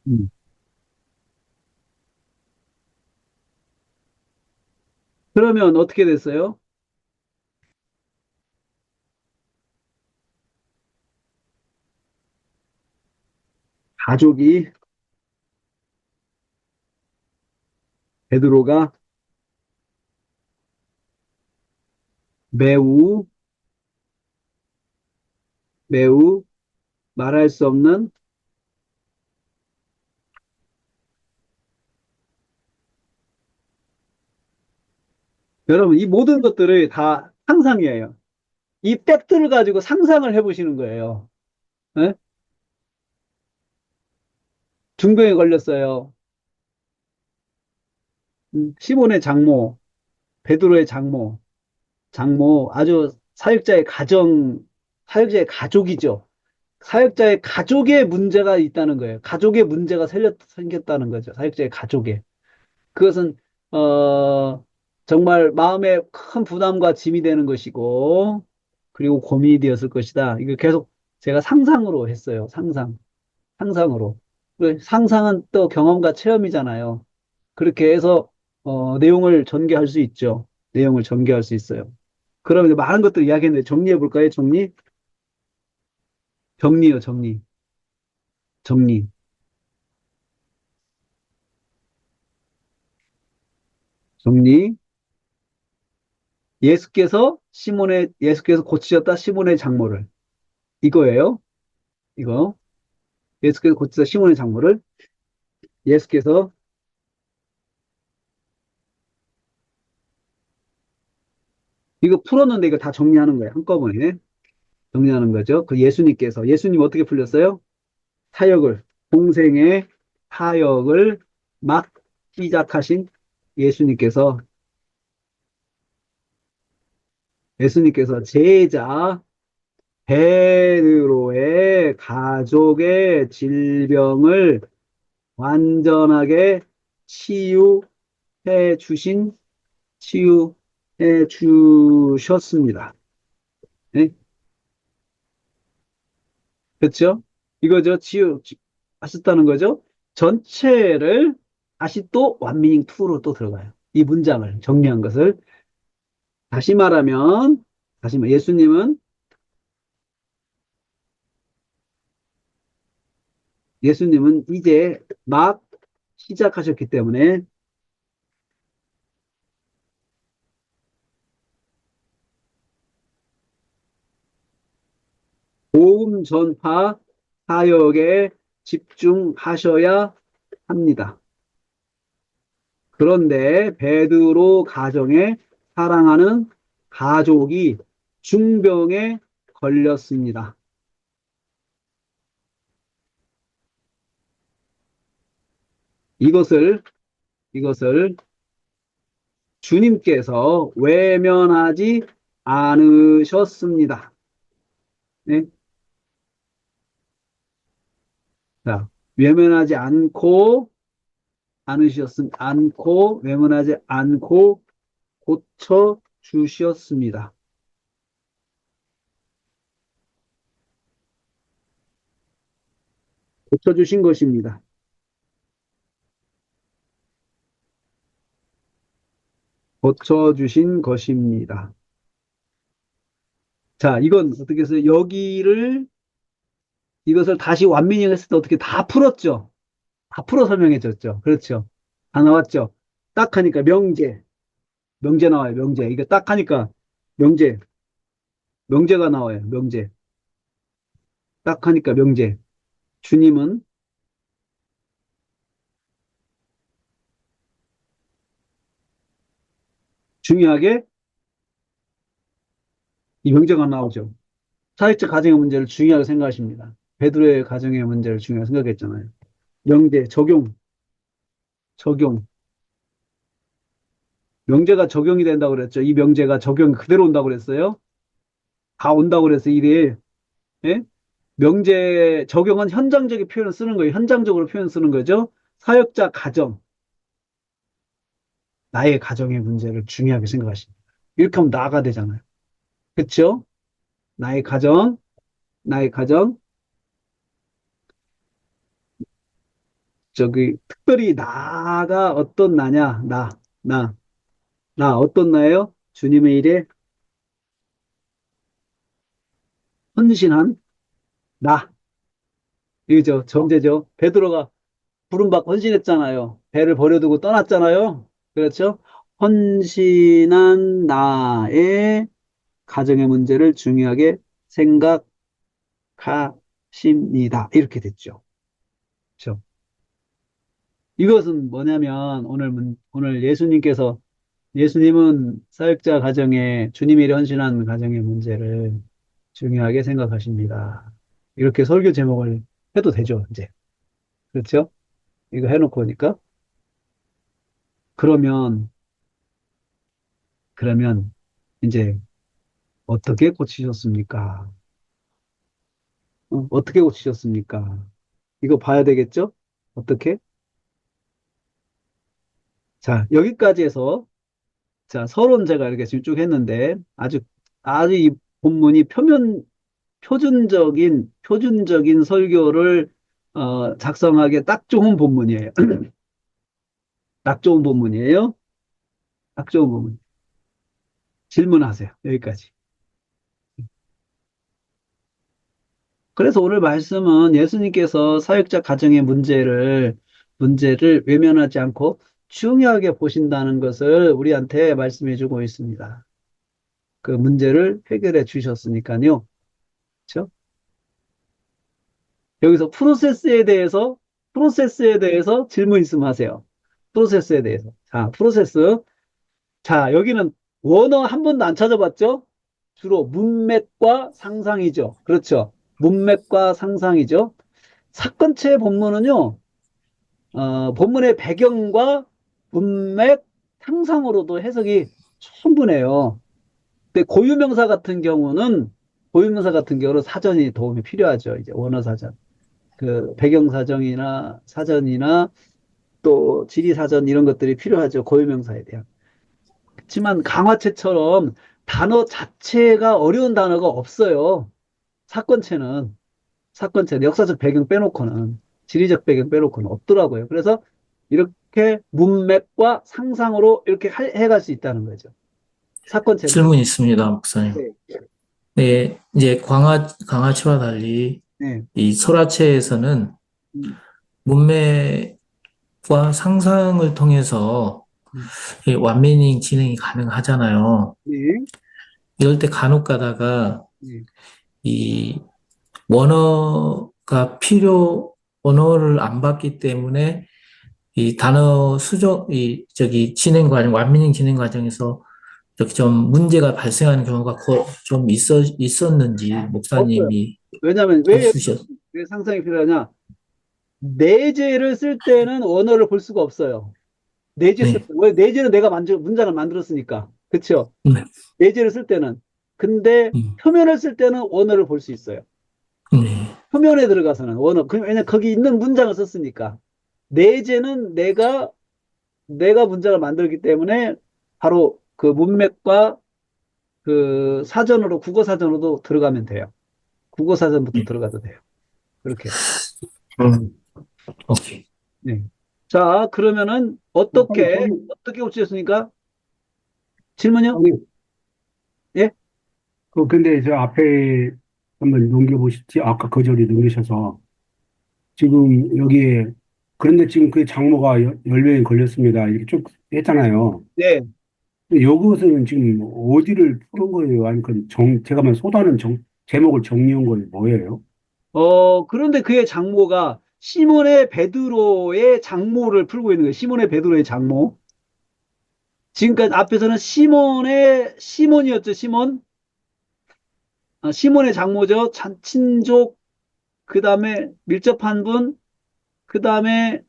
음. 그러면 어떻게 됐어요? 가족이 베드로가 매우 매우 말할 수 없는 여러분 이 모든 것들을 다 상상이에요. 이 팩트를 가지고 상상을 해보시는 거예요. 예? 중병에 걸렸어요. 시몬의 장모, 베드로의 장모 아주 사역자의 가족이죠. 사역자의 가족에 문제가 있다는 거예요. 가족에 문제가 생겼다는 거죠. 사역자의 가족에. 그것은 정말 마음에 큰 부담과 짐이 되는 것이고, 그리고 고민이 되었을 것이다. 이거 계속 제가 상상으로 했어요. 상상으로. 그 상상은 또 경험과 체험이잖아요. 그렇게 해서 내용을 전개할 수 있죠. 내용을 전개할 수 있어요. 그러면 이제 많은 것들 이야기했는데 정리해 볼까요? 정리요, 정리. 정리. 예수께서 고치셨다 시몬의 장모를. 이거예요. 이거. 예수께서 고치셨다 시몬의 장모를. 예수께서, 이거 풀었는데 이거 다 정리하는 거예요. 한꺼번에. 정리하는 거죠. 예수님 어떻게 풀렸어요? 사역을, 공생의 사역을 막 시작하신 예수님께서, 예수님께서 제자 베드로의 가족의 질병을 완전하게 치유해 주신, 치유해 주셨습니다. 네? 그렇죠? 이거죠. 하셨다는 거죠. 전체를 다시 또 완미닝 2로 또 들어가요. 이 문장을 정리한 것을. 다시 말하면, 예수님은 이제 막 시작하셨기 때문에 복음 전파 사역에 집중하셔야 합니다. 그런데 베드로 가정에 사랑하는 가족이 중병에 걸렸습니다. 이것을 이것을 주님께서 외면하지 않으셨습니다. 네? 자, 외면하지 않고 고쳐 주셨습니다. 고쳐 주신 것입니다. 고쳐 주신 것입니다. 자, 이건 어떻게 해서 이것을 다시 완민형 했을 때 어떻게 다 풀었죠? 다 풀어 설명해 줬죠. 그렇죠. 다 나왔죠. 딱 하니까 명제 나와요, 명제. 이거 딱 하니까 명제. 명제가 나와요. 명제. 딱 하니까 명제. 주님은 중요하게 이 명제가 나오죠. 사회적 가정의 문제를 중요하게 생각하십니다. 베드로의 가정의 문제를 중요하게 생각했잖아요. 명제, 적용, 적용. 명제가 적용이 된다고 그랬죠. 이 명제가 적용 그대로 온다고 그랬어요. 다 온다고 그랬어요. 일이. 예? 명제 적용은 현장적인 표현을 쓰는 거예요. 현장적으로 표현 쓰는 거죠. 사역자 가정, 나의 가정의 문제를 중요하게 생각하십니다. 이렇게 하면 나가 되잖아요. 그렇죠? 나의 가정, 나의 가정, 저기 특별히 나가 어떤 나냐? 나 어떤 나예요? 주님의 일에 헌신한 나. 이거죠. 전제죠. 베드로가 부름받고 헌신했잖아요. 배를 버려두고 떠났잖아요. 그렇죠? 헌신한 나의 가정의 문제를 중요하게 생각하십니다. 이렇게 됐죠. 그렇죠? 이것은 뭐냐면 오늘 예수님은 사역자 가정의 주님이 헌신한 가정의 문제를 중요하게 생각하십니다. 이렇게 설교 제목을 해도 되죠, 이제. 그렇죠? 이거 해놓고 보니까 그러면 그러면 이제 어떻게 고치셨습니까? 어떻게 고치셨습니까? 이거 봐야 되겠죠? 어떻게? 자, 여기까지 해서 자, 서론 제가 이렇게 지금 쭉 했는데 아주 이 본문이 표준적인 설교를 작성하기에 딱 좋은 본문이에요. 딱 좋은 본문이에요. 딱 좋은 본문. 질문하세요. 여기까지. 그래서 오늘 말씀은 예수님께서 사역자 가정의 문제를 외면하지 않고 중요하게 보신다는 것을 우리한테 말씀해 주고 있습니다. 그 문제를 해결해 주셨으니까요. 그렇죠? 여기서 프로세스에 대해서 질문 있으면 하세요. 프로세스에 대해서. 자, 프로세스. 자, 여기는 원어 한 번도 안 찾아봤죠? 주로 문맥과 상상이죠. 그렇죠. 문맥과 상상이죠. 사건체 본문은요, 본문의 배경과 문맥, 상상으로도 해석이 충분해요. 근데 고유명사 같은 경우는 사전이 도움이 필요하죠. 이제 원어 사전. 그 배경 사정이나 사전이나 또 지리 사전 이런 것들이 필요하죠. 고유명사에 대한. 그렇지만 강화체처럼 단어 자체가 어려운 단어가 없어요. 사건체는. 사건체, 역사적 배경 빼놓고는, 지리적 배경 빼놓고는 없더라고요. 그래서 이렇게 문맥과 상상으로 이렇게 해갈 수 있다는 거죠. 사건체는. 질문이 있습니다, 목사님. 네, 네, 이제 강화체와 달리 네, 이 소라체에서는 음, 문맥과 상상을 통해서 음, 이 완미닝 진행이 가능하잖아요. 네, 이럴 때 간혹 가다가 네, 이 원어를 안 받기 때문에 이 단어 진행 과정, 완미닝 진행 과정에서 이렇게 좀 문제가 발생하는 경우가 좀 있었는지 없어요. 목사님이 왜냐하면 없으셨, 왜 상상이 필요하냐? 내재를 쓸 때는 원어를 볼 수가 없어요. 내재 쓸 때. 네, 왜 내재는 내가 문장을 만들었으니까. 그쵸? 네, 내재를 쓸 때는. 근데 음, 표면을 쓸 때는 원어를 볼 수 있어요. 네, 표면에 들어가서는 원어. 왜냐면 거기 있는 문장을 썼으니까. 내재는 내가 문장을 만들기 때문에 바로 그 문맥과 그 사전으로, 국어 사전으로도 들어가면 돼요. 국어 사전부터 들어가도 돼요. 그렇게. 음, 오케이. 네. 자, 그러면은 아니, 어떻게 고치셨습니까? 질문요? 아니, 예? 근데 저 앞에 한번 넘겨보시지. 아까 그 자리 넘기셔서. 지금 여기에, 그런데 지금 그 장모가 10명이 걸렸습니다. 이렇게 쭉 했잖아요. 네. 이것은 지금 어디를 푸는 거예요? 아니면 제가 만 소다는 제목을 정리한 거예요? 뭐예요? 그런데 그의 장모가 시몬의 베드로의 장모를 풀고 있는 거예요. 시몬의 베드로의 장모. 지금까지 앞에서는 시몬이었죠, 시몬. 시몬의 장모죠. 친족, 그 다음에 밀접한 분, 그 다음에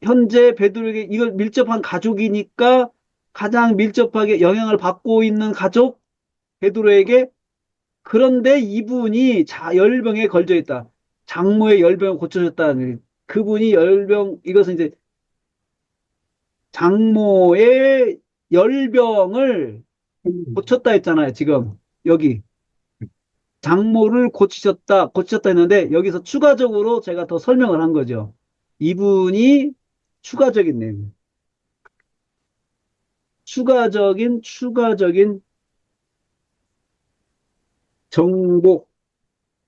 현재 베드로에게 이걸 밀접한 가족이니까 가장 밀접하게 영향을 받고 있는 가족, 베드로에게. 그런데 이분이 열병에 걸려 있다. 장모의 열병을 고쳐줬다. 그분이 이것은 이제 장모의 열병을 고쳤다 했잖아요, 지금. 여기. 장모를 고치셨다 했는데, 여기서 추가적으로 제가 더 설명을 한 거죠. 이분이 추가적인 내용. 추가적인 정복,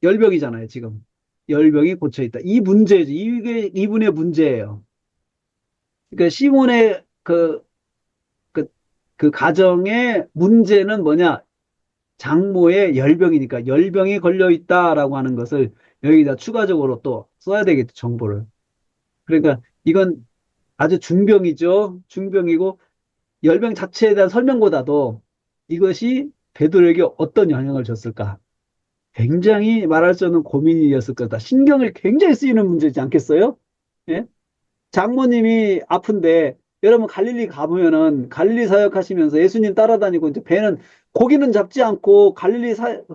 열병이잖아요, 지금. 열병이 고쳐 있다. 이 문제죠. 이게 이분의 문제예요. 그러니까 시몬의 그, 그 가정의 문제는 뭐냐? 장모의 열병이니까 열병이 걸려 있다라고 하는 것을 여기다 추가적으로 또 써야 되겠죠, 정보를. 그러니까 이건 아주 중병이죠. 중병이고 열병 자체에 대한 설명보다도 이것이 베드로에게 어떤 영향을 줬을까? 굉장히 말할 수 없는 고민이었을 거다. 신경을 굉장히 쓰이는 문제지 않겠어요? 예? 장모님이 아픈데 여러분 갈릴리 가보면은 갈릴리 사역하시면서 예수님 따라다니고 이제 배는 고기는 잡지 않고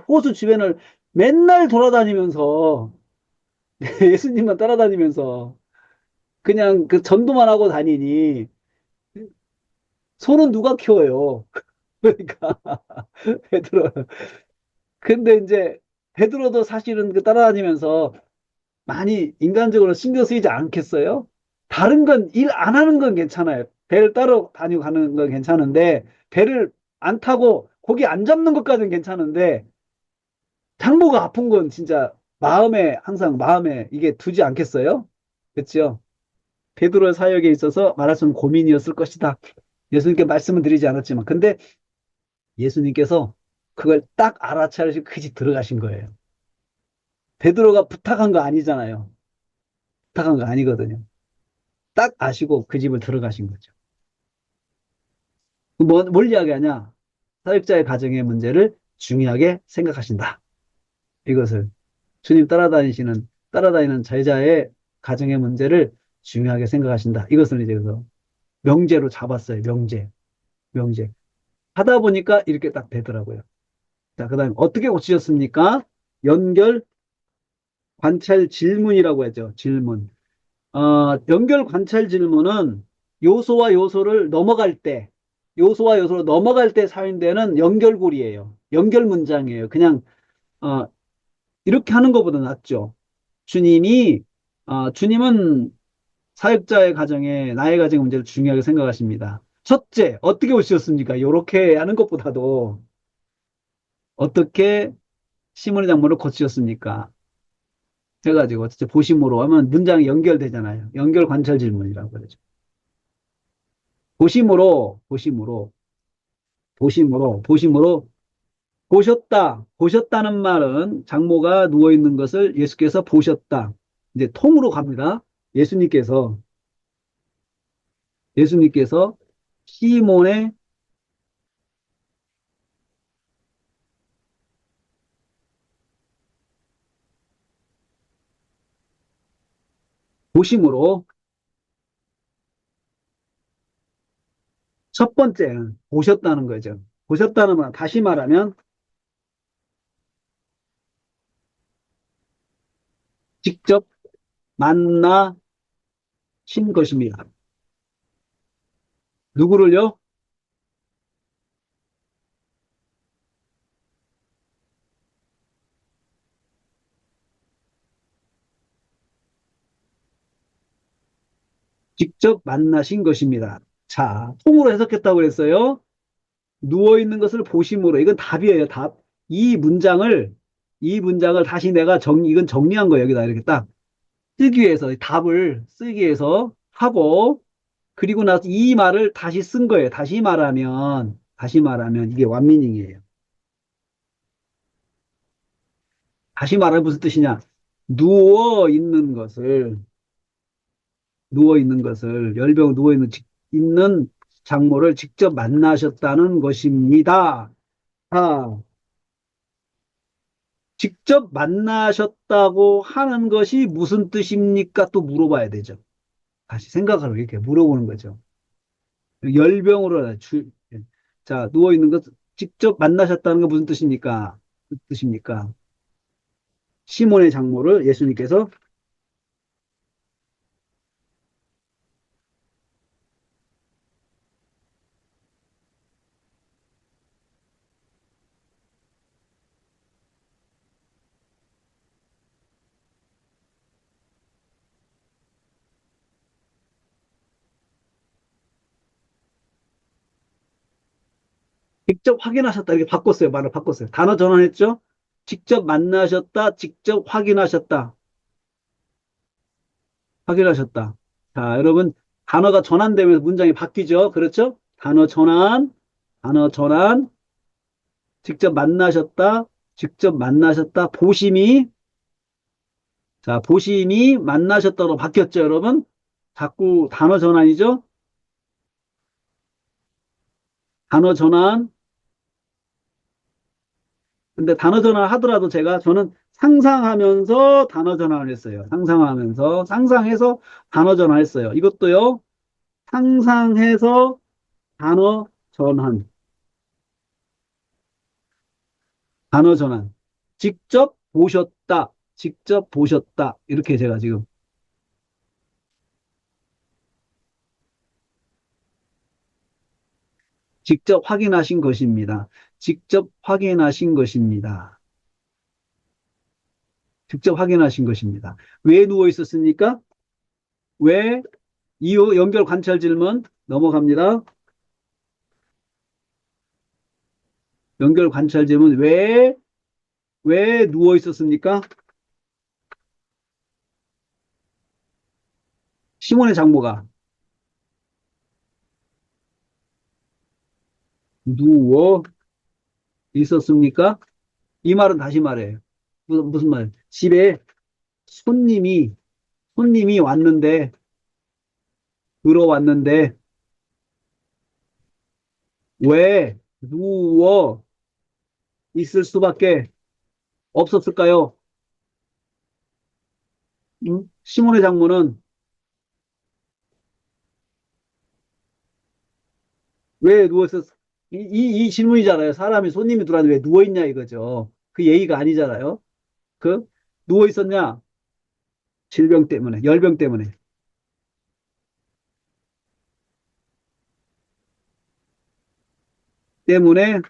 호수 주변을 맨날 돌아다니면서 예수님만 따라다니면서 그냥 그 전도만 하고 다니니 소는 누가 키워요? 그러니까 베드로. 근데 이제 베드로도 사실은 그 따라다니면서 많이 인간적으로 신경 쓰이지 않겠어요? 다른 건 일 안 하는 건 괜찮아요. 배를 따로 다니고 가는 건 괜찮은데 배를 안 타고 고기 안 잡는 것까지는 괜찮은데 장모가 아픈 건 진짜 항상 마음에 이게 두지 않겠어요? 그렇죠? 베드로의 사역에 있어서 말할 수 없는 고민이었을 것이다. 예수님께 말씀을 드리지 않았지만 근데 예수님께서 그걸 딱 알아차리시고 그 집 들어가신 거예요. 베드로가 부탁한 거 아니잖아요. 부탁한 거 아니거든요. 딱 아시고 그 집을 들어가신 거죠. 뭘 이야기하냐? 사역자의 가정의 문제를 중요하게 생각하신다. 이것을 주님 따라다니는 제자의 가정의 문제를 중요하게 생각하신다. 이것을 이제 그래서 명제로 잡았어요. 명제. 하다 보니까 이렇게 딱 되더라고요. 자, 그 다음에 어떻게 고치셨습니까? 연결, 관찰, 질문이라고 하죠. 질문. 연결, 관찰, 질문은 요소와 요소로 넘어갈 때 사용되는 연결고리예요. 연결 문장이에요. 그냥, 어, 이렇게 하는 것보다 낫죠. 주님은 사역자의 가정에, 나의 가정의 문제를 중요하게 생각하십니다. 첫째, 어떻게 오셨습니까? 이렇게 하는 것보다도 어떻게 시몬의 장모를 고치셨습니까? 해가지고, 진짜 보심으로 하면 문장이 연결되잖아요. 연결 관찰 질문이라고 그러죠. 보심으로, 보셨다는 말은 장모가 누워있는 것을 예수께서 보셨다. 이제 통으로 갑니다. 예수님께서, 예수님께서 시몬의 보심으로 첫 번째는 보셨다는 거죠. 보셨다는 말, 다시 말하면 직접 만나신 것입니다. 누구를요? 직접 만나신 것입니다. 자, 통으로 해석했다고 그랬어요. 누워있는 것을 보심으로. 이건 답이에요, 답. 이 문장을 다시 이건 정리한 거예요. 여기다 이렇게 딱 쓰기 위해서, 답을 쓰기 위해서 하고, 그리고 나서 이 말을 다시 쓴 거예요. 다시 말하면, 다시 말하면 이게 완미닝이에요. 다시 말하면 무슨 뜻이냐? 누워 있는 것을, 누워 있는 것을, 열병 누워 있는 장모를 직접 만나셨다는 것입니다. 아, 직접 만나셨다고 하는 것이 무슨 뜻입니까? 또 물어봐야 되죠. 다시 생각하러 이렇게 물어보는 거죠. 열병으로, 자, 누워 있는 것, 직접 만나셨다는 건 무슨 뜻입니까? 무슨 뜻입니까? 시몬의 장모를 예수님께서 직접 확인하셨다. 이렇게 바꿨어요. 말을 바꿨어요. 단어 전환했죠? 직접 만나셨다. 직접 확인하셨다. 확인하셨다. 자, 여러분, 단어가 전환되면서 문장이 바뀌죠? 그렇죠? 단어 전환, 직접 만나셨다. 직접 만나셨다. 보심이, 자, 보심이 만나셨다로 바뀌었죠, 여러분? 자꾸 단어 전환이죠? 단어 전환. 근데 단어 전환 하더라도 저는 상상하면서 단어 전환을 했어요. 상상해서 단어 전환했어요. 이것도요, 상상해서 단어 전환, 단어 전환. 직접 보셨다. 이렇게 제가 지금 직접 확인하신 것입니다. 직접 확인하신 것입니다. 직접 확인하신 것입니다. 왜 누워 있었습니까? 왜? 이유 연결 관찰 질문 넘어갑니다. 연결 관찰 질문 왜 누워 있었습니까? 시몬의 장모가 누워 있었습니까? 이 말은 다시 말해요. 무슨 말? 집에 손님이 왔는데 들어왔는데 왜 누워 있을 수밖에 없었을까요? 응? 시몬의 장모는 왜 누워 있었? 이 질문이잖아요. 사람이 손님이 들어왔는데 왜 누워 있냐 이거죠. 그 예의가 아니잖아요. 그 누워 있었냐? 질병 때문에, 열병 때문에. 때문에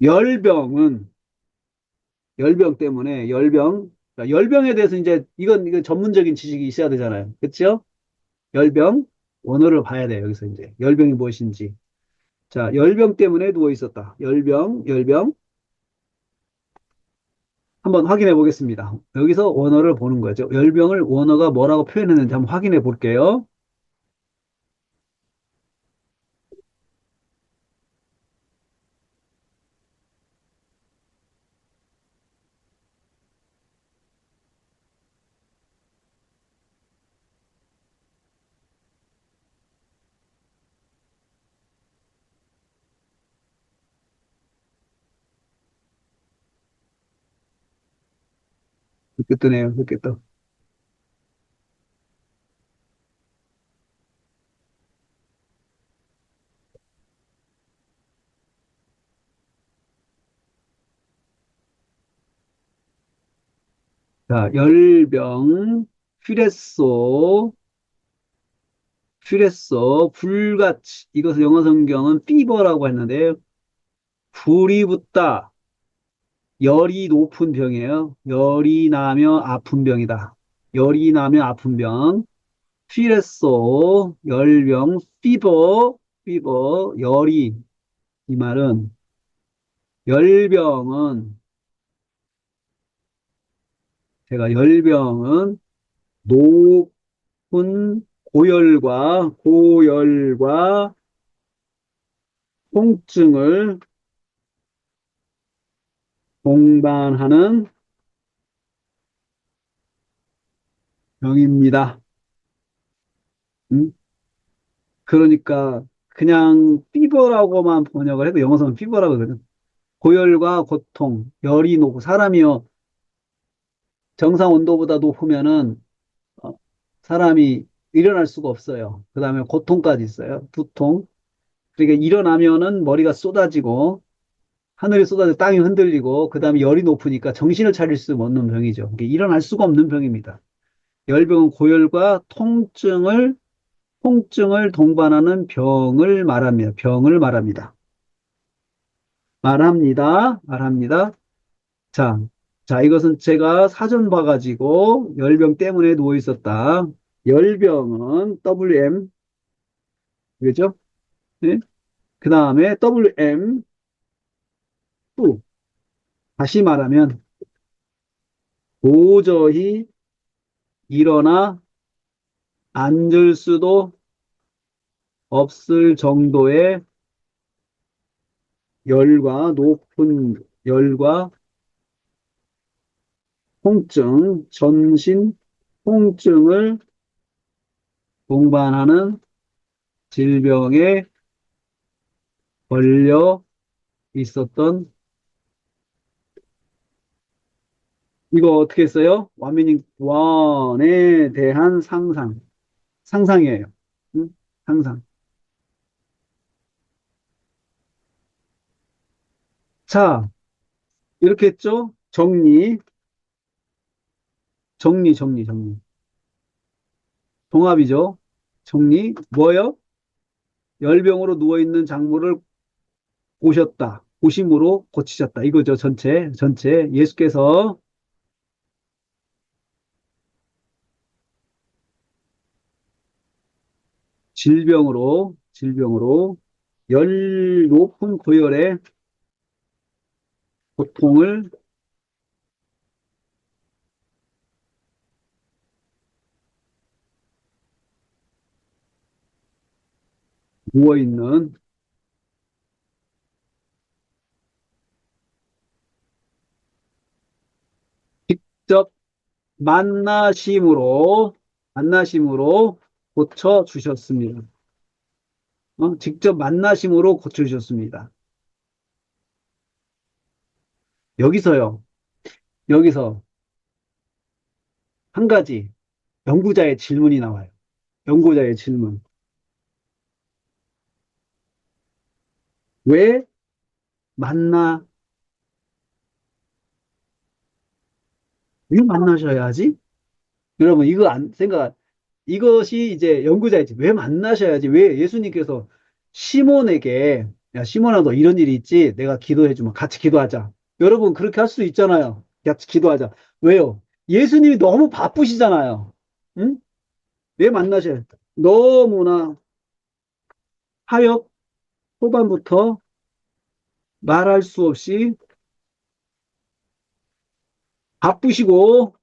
열병은 열병 때문에 그러니까 열병에 대해서 이제 이건 전문적인 지식이 있어야 되잖아요. 그렇죠? 열병 원어를 봐야 돼요. 여기서 이제 열병이 무엇인지. 자, 열병 때문에 누워 있었다. 열병 한번 확인해 보겠습니다. 여기서 원어를 보는 거죠. 열병을 원어가 뭐라고 표현했는지 한번 확인해 볼게요. 이렇게 뜨네요. 이렇게 떠. 자, 열병, 휘레소, 불같이. 이것을 영어 성경은 피버라고 했는데, 불이 붙다. 열이 높은 병이에요. 열이 나며 아픈 병이다. 열이 나며 아픈 병. 휘레소, 열병, 열이. 이 말은, 열병은, 열병은 높은 고열과 통증을 동반하는 병입니다. 음? 그러니까 그냥 피버라고만 번역을 해도 영어로는 피버라고 그러거든. 고열과 고통, 열이 높고 사람이요 정상 온도보다 높으면은 어, 사람이 일어날 수가 없어요. 그 다음에 고통까지 있어요. 두통. 그러니까 일어나면은 머리가 쏟아지고 하늘이 쏟아져 땅이 흔들리고 그 다음에 열이 높으니까 정신을 차릴 수 없는 병이죠. 그러니까 일어날 수가 없는 병입니다. 열병은 고열과 통증을 동반하는 병을 말합니다. 병을 말합니다. 말합니다. 자, 자, 이것은 제가 사전 봐가지고 열병 때문에 누워 있었다. 열병은 WM, 그죠? 네? 그 다음에 WM, 후. 다시 말하면 도저히 일어나 앉을 수도 없을 정도의 높은 열과 통증, 전신 통증을 동반하는 질병에 걸려 있었던, 이거 어떻게 써요? 원미닝, 원에 대한 상상이에요. 응? 상상. 자, 이렇게 했죠? 정리. 동합이죠? 정리. 뭐요? 열병으로 누워있는 장모를 고셨다. 고심으로 고치셨다. 이거죠. 전체. 예수께서 질병으로 높은 고열의 고통을 누워있는 직접 만나심으로 고쳐주셨습니다. 직접 만나심으로 고쳐주셨습니다. 여기서요, 여기서 한 가지 연구자의 질문이 나와요. 연구자의 질문. 왜 만나, 왜 만나셔야지? 여러분, 이거 이것이 이제 연구자이지. 왜 만나셔야지? 왜 예수님께서 시몬에게, 야, 시몬아, 너 이런 일이 있지? 내가 기도해주면 같이 기도하자. 여러분, 그렇게 할 수 있잖아요. 같이 기도하자. 왜요? 예수님이 너무 바쁘시잖아요. 응? 왜 만나셔야? 너무나 하역 초반부터 말할 수 없이 바쁘시고,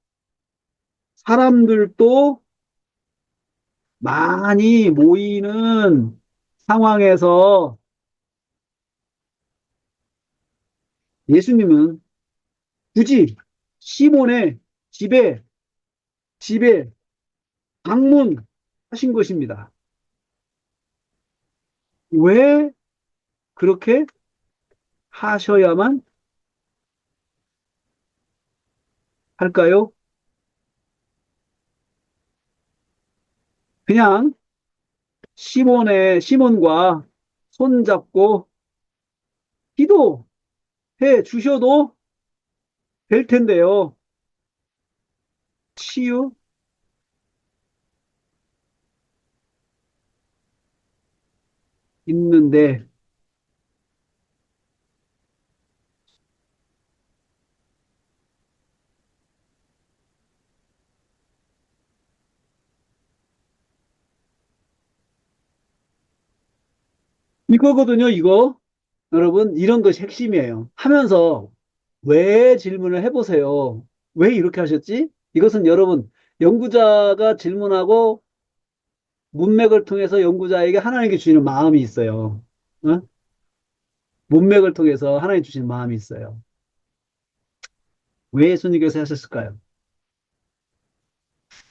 사람들도 많이 모이는 상황에서 예수님은 굳이 시몬의 집에, 집에 방문하신 것입니다. 왜 그렇게 하셔야만 할까요? 그냥 시몬과 손잡고 기도해 주셔도 될 텐데요. 치유 있는데, 이거거든요, 이거. 여러분, 이런 것이 핵심이에요. 하면서 왜 질문을 해보세요. 왜 이렇게 하셨지? 이것은 여러분, 연구자가 질문하고 문맥을 통해서 연구자에게 하나님께 주시는 마음이 있어요. 어? 문맥을 통해서 하나님 주시는 마음이 있어요. 왜 예수님께서 하셨을까요?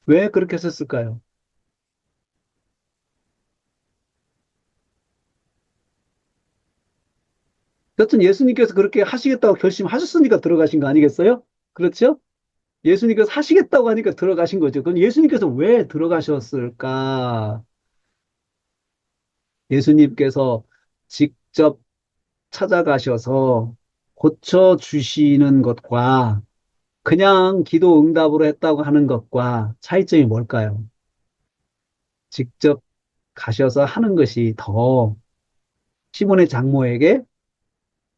왜 그렇게 하셨을까요? 여튼 예수님께서 그렇게 하시겠다고 결심하셨으니까 들어가신 거 아니겠어요? 그렇죠? 예수님께서 하시겠다고 하니까 들어가신 거죠. 그럼 예수님께서 왜 들어가셨을까? 예수님께서 직접 찾아가셔서 고쳐주시는 것과 그냥 기도 응답으로 했다고 하는 것과 차이점이 뭘까요? 직접 가셔서 하는 것이 더 시몬의 장모에게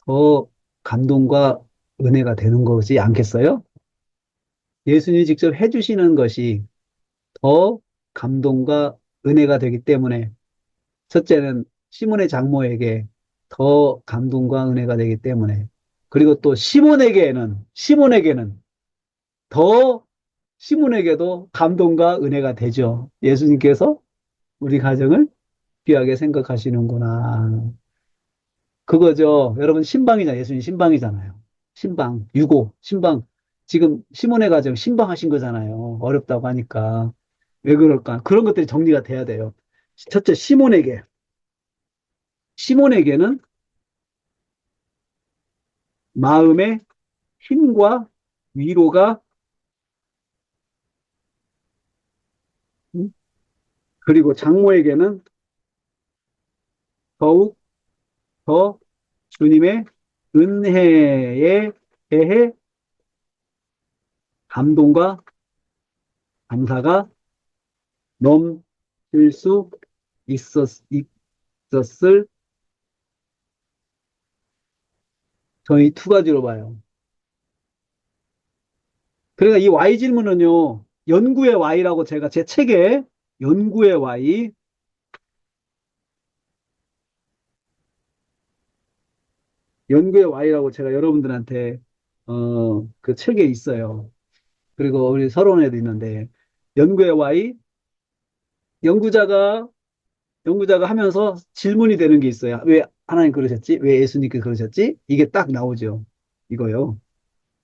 더 감동과 은혜가 되는 거지 않겠어요? 예수님이 직접 해주시는 것이 더 감동과 은혜가 되기 때문에 첫째는 시몬의 장모에게 더 감동과 은혜가 되기 때문에 그리고 또 시몬에게는 더 시몬에게도 감동과 은혜가 되죠. 예수님께서 우리 가정을 귀하게 생각하시는구나. 그거죠. 여러분 신방이잖아요. 예수님 신방이잖아요. 신방, 유고, 신방. 지금 시몬의 가정 신방하신 거잖아요. 어렵다고 하니까. 왜 그럴까? 그런 것들이 정리가 돼야 돼요. 첫째, 시몬에게는 마음의 힘과 위로가, 음, 그리고 장모에게는 더욱 더 주님의 은혜에 대해 감동과 감사가 넘칠 수 있었을 저희 두 가지로 봐요. 그러니까 이 Y 질문은요, 연구의 Y라고 제가 제 책에 연구의 Y, 연구의 Y라고 제가 여러분들한테, 그 책에 있어요. 그리고 우리 서론에도 있는데, 연구의 Y, 연구자가, 연구자가 하면서 질문이 되는 게 있어요. 왜 하나님 그러셨지? 왜 예수님께서 그러셨지? 이게 딱 나오죠. 이거요.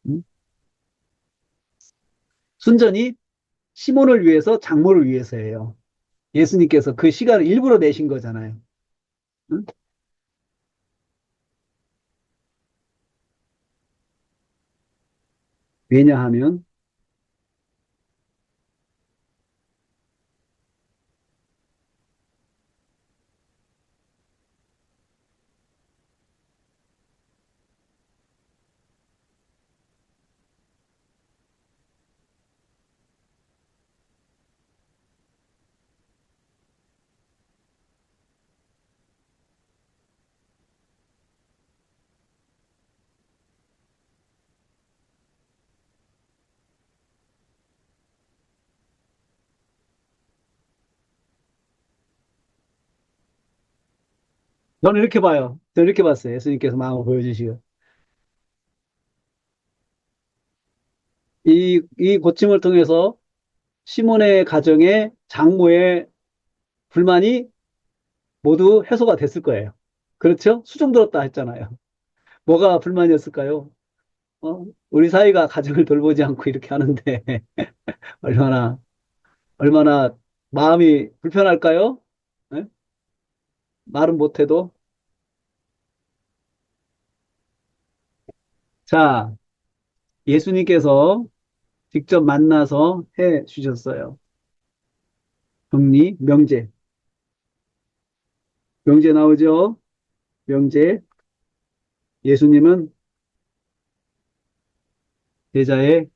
음? 순전히 시몬을 위해서 장모를 위해서예요. 예수님께서 그 시간을 일부러 내신 거잖아요. 응? 왜냐하면 저는 이렇게 봐요. 저는 이렇게 봤어요. 예수님께서 마음을 보여주시고. 이 고침을 통해서 시몬의 가정의 장모의 불만이 모두 해소가 됐을 거예요. 그렇죠? 수종 들었다 했잖아요. 뭐가 불만이었을까요? 우리 사이가 가정을 돌보지 않고 이렇게 하는데 얼마나 얼마나 마음이 불편할까요? 네? 말은 못해도. 자, 예수님께서 직접 만나서 해 주셨어요. 명제. 명제 나오죠? 명제. 예수님은 제자의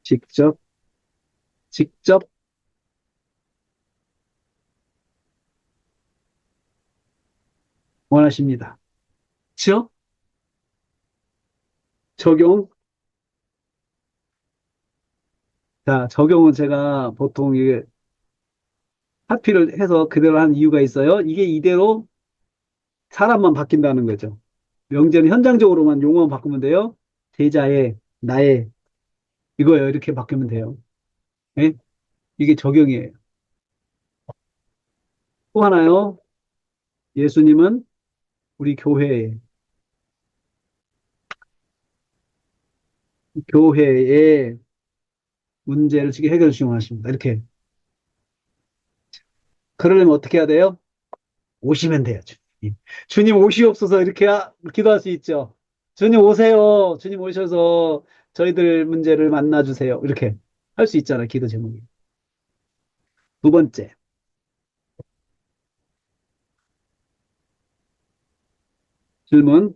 직접, 직접 원하십니다. 그렇죠? 적용. 자, 적용은 제가 보통 이게 하필을 해서 그대로 한 이유가 있어요. 이게 이대로 사람만 바뀐다는 거죠. 명제는 현장적으로만 용어만 바꾸면 돼요. 제자의 나의 이거예요. 이렇게 바뀌면 돼요. 예? 이게 적용이에요. 또 하나요. 예수님은 우리 교회의 문제를 지금 해결 중하십니다. 이렇게. 그러려면 어떻게 해야 돼요? 오시면 돼요, 주님. 주님 오시옵소서 이렇게 기도할 수 있죠. 주님 오세요. 주님 오셔서 저희들 문제를 만나주세요. 이렇게 할 수 있잖아요, 기도 제목이. 두 번째, 질문.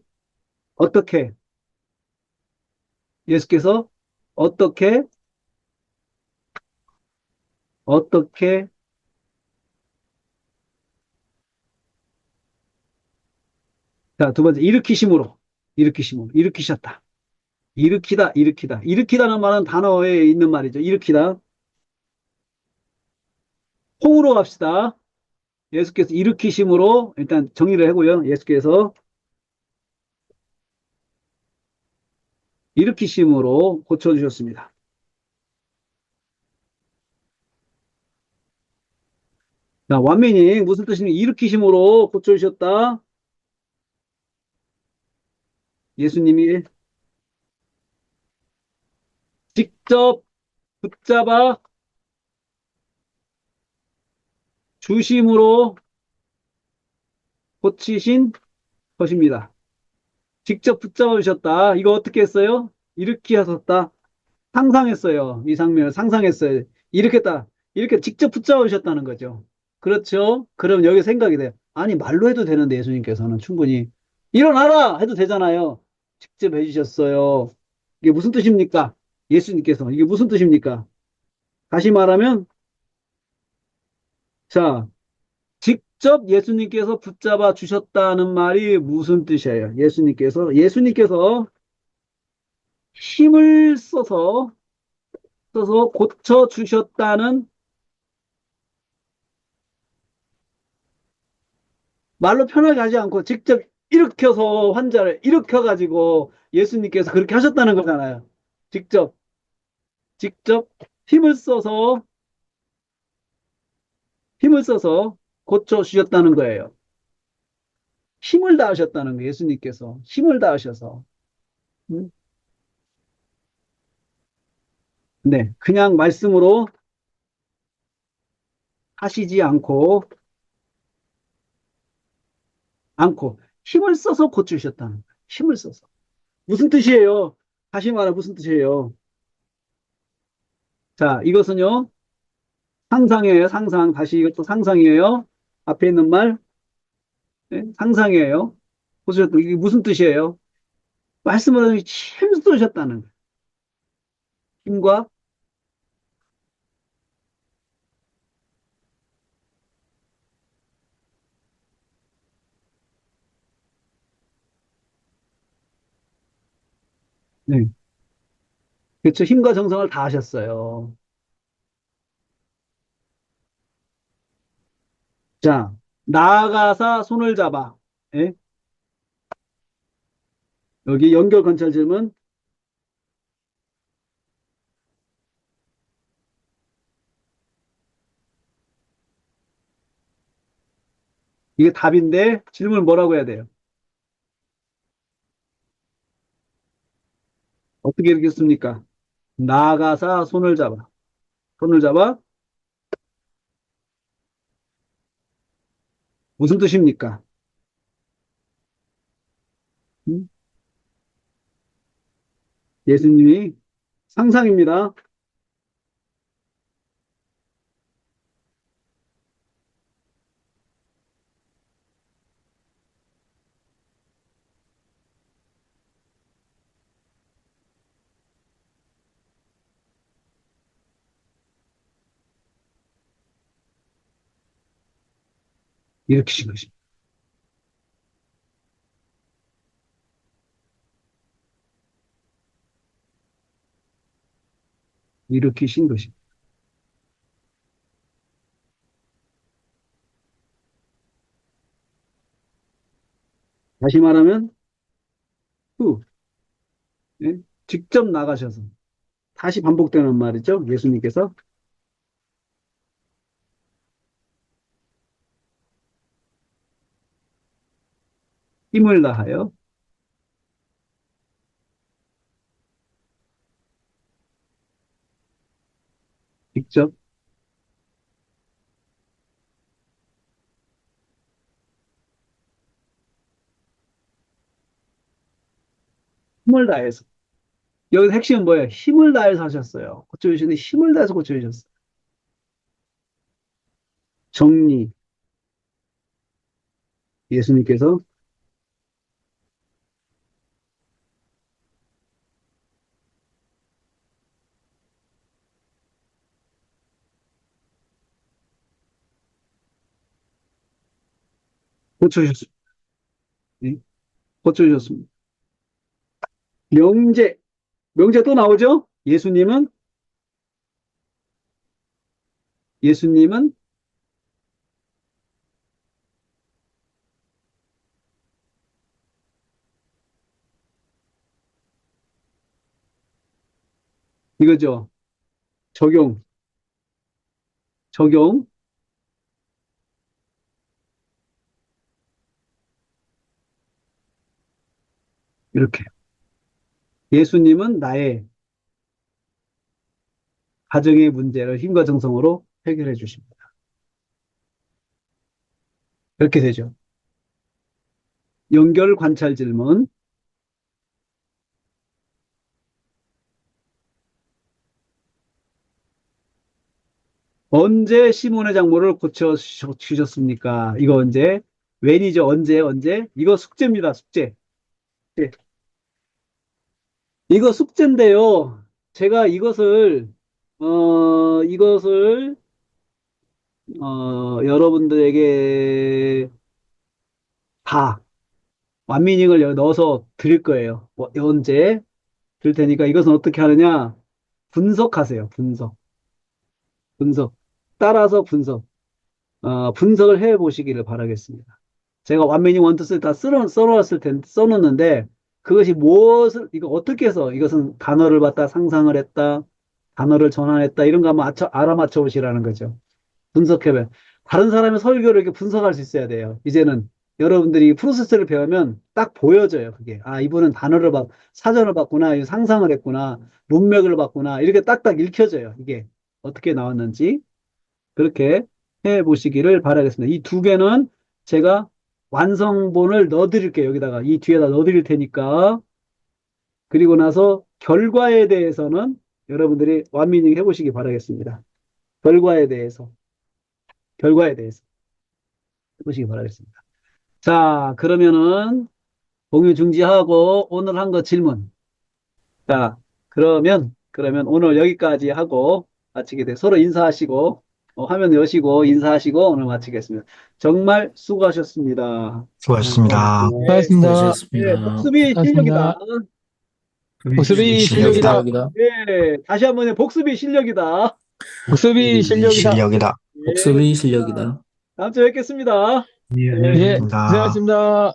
어떻게, 예수께서 어떻게, 어떻게, 자, 두 번째, 일으키셨다. 일으키다는 말은 단어에 있는 말이죠. 일으키다. 홍으로 갑시다. 예수께서 일으키심으로 일단 정리를 하고요. 예수께서 일으키심으로 고쳐주셨습니다. 자, 완미닝 무슨 뜻입니까? 일으키심으로 고쳐주셨다. 예수님이 직접 붙잡아 주심으로 고치신 것입니다. 직접 붙잡아 주셨다. 이거 어떻게 했어요? 일으키셨다. 상상했어요. 이 장면을 상상했어요. 일으켰다. 이렇게 직접 붙잡아 주셨다는 거죠. 그렇죠? 그럼 여기 생각이 돼요. 아니, 말로 해도 되는데 예수님께서는 충분히 일어나라! 해도 되잖아요. 직접 해주셨어요. 이게 무슨 뜻입니까? 예수님께서. 이게 무슨 뜻입니까? 다시 말하면, 자, 직접 예수님께서 붙잡아 주셨다는 말이 무슨 뜻이에요? 예수님께서 힘을 써서 고쳐 주셨다는 말로 편하게 하지 않고 직접 일으켜서 환자를 일으켜가지고 예수님께서 그렇게 하셨다는 거잖아요. 직접, 직접 힘을 써서, 힘을 써서 고쳐 주셨다는 거예요. 힘을 다하셨다는 거예요. 예수님께서. 힘을 다하셔서. 음? 네. 그냥 말씀으로 하시지 않고 힘을 써서 고치셨다는 거예요. 힘을 써서. 무슨 뜻이에요? 다시 말해 무슨 뜻이에요? 자, 이것은요. 상상이에요. 상상. 다시 이것도 상상이에요. 앞에 있는 말 네? 상상이에요. 고치셨다. 이게 무슨 뜻이에요? 말씀을 힘 쏘셨다는 거예요. 힘과 네. 그렇죠. 힘과 정성을 다 하셨어요. 자, 나아가사 손을 잡아. 예? 여기 연결 관찰 질문. 이게 답인데 질문을 뭐라고 해야 돼요? 어떻게 읽겠습니까? 나아가사 손을 잡아. 손을 잡아? 무슨 뜻입니까? 음? 예수님이 상상입니다. 일으키신 것입니다. 일으키신 것입니다. 다시 말하면 후. 예? 직접 나가셔서 다시 반복되는 말이죠. 예수님께서 힘을 다하여 직접 힘을 다해서 여기 핵심은 뭐예요? 힘을 다해서 하셨어요. 고쳐주시는데 힘을 다해서 고쳐주셨어요. 정리 예수님께서 고쳐주셨습니다. 네, 고쳐주셨습니다. 명제 명제 또 나오죠? 예수님은 이거죠. 적용 적용 이렇게 예수님은 나의 가정의 문제를 힘과 정성으로 해결해 주십니다. 이렇게 되죠. 연결 관찰 질문. 언제 시몬의 장모를 고쳐 주셨습니까? 이거 언제? when이죠. 언제? 이거 숙제입니다. 숙제. 예. 이거 숙제인데요. 제가 이것을 여러분들에게 다 완미닝을 여기 넣어서 드릴 거예요. 언제 드릴 테니까 이것은 어떻게 하느냐? 분석하세요. 분석. 따라서 분석을 해 보시기를 바라겠습니다. 제가 완미닝 원투 쓰리 다 써놓았는데 그것이 무엇을 이거 어떻게 해서 이것은 단어를 갖다 상상을 했다, 단어를 전환했다 이런 거 한번 알아맞혀 보시라는 거죠. 분석해봐. 다른 사람의 설교를 이렇게 분석할 수 있어야 돼요. 이제는 여러분들이 프로세스를 배우면 딱 보여져요. 그게. 아, 이분은 사전을 봤구나, 상상을 했구나, 문맥을 봤구나, 이렇게 딱딱 읽혀져요. 이게 어떻게 나왔는지. 그렇게 해 보시기를 바라겠습니다. 이 두 개는 제가 완성본을 넣어드릴게요. 여기다가 이 뒤에다 넣어드릴 테니까. 그리고 나서 결과에 대해서는 여러분들이 완미닝 해보시기 바라겠습니다. 결과에 대해서. 결과에 대해서 해보시기 바라겠습니다. 자, 그러면은 공유 중지하고 오늘 한 거 질문. 자, 그러면 오늘 여기까지 하고 마치게 돼. 서로 인사하시고 화면 여시고 인사하시고 오늘 마치겠습니다. 정말 수고하셨습니다. 수고하셨습니다. 네, 수고하셨습니다. 복습이 실력이다. 복습이 실력이다. 실력이다. 네, 다시 한번 복습이 실력이다. 복습이 실력이다. 실력이다. 네, 복습의 실력이다. 다음 주에 뵙겠습니다. 예, 네. 예, 감사합니다. 고생하셨습니다.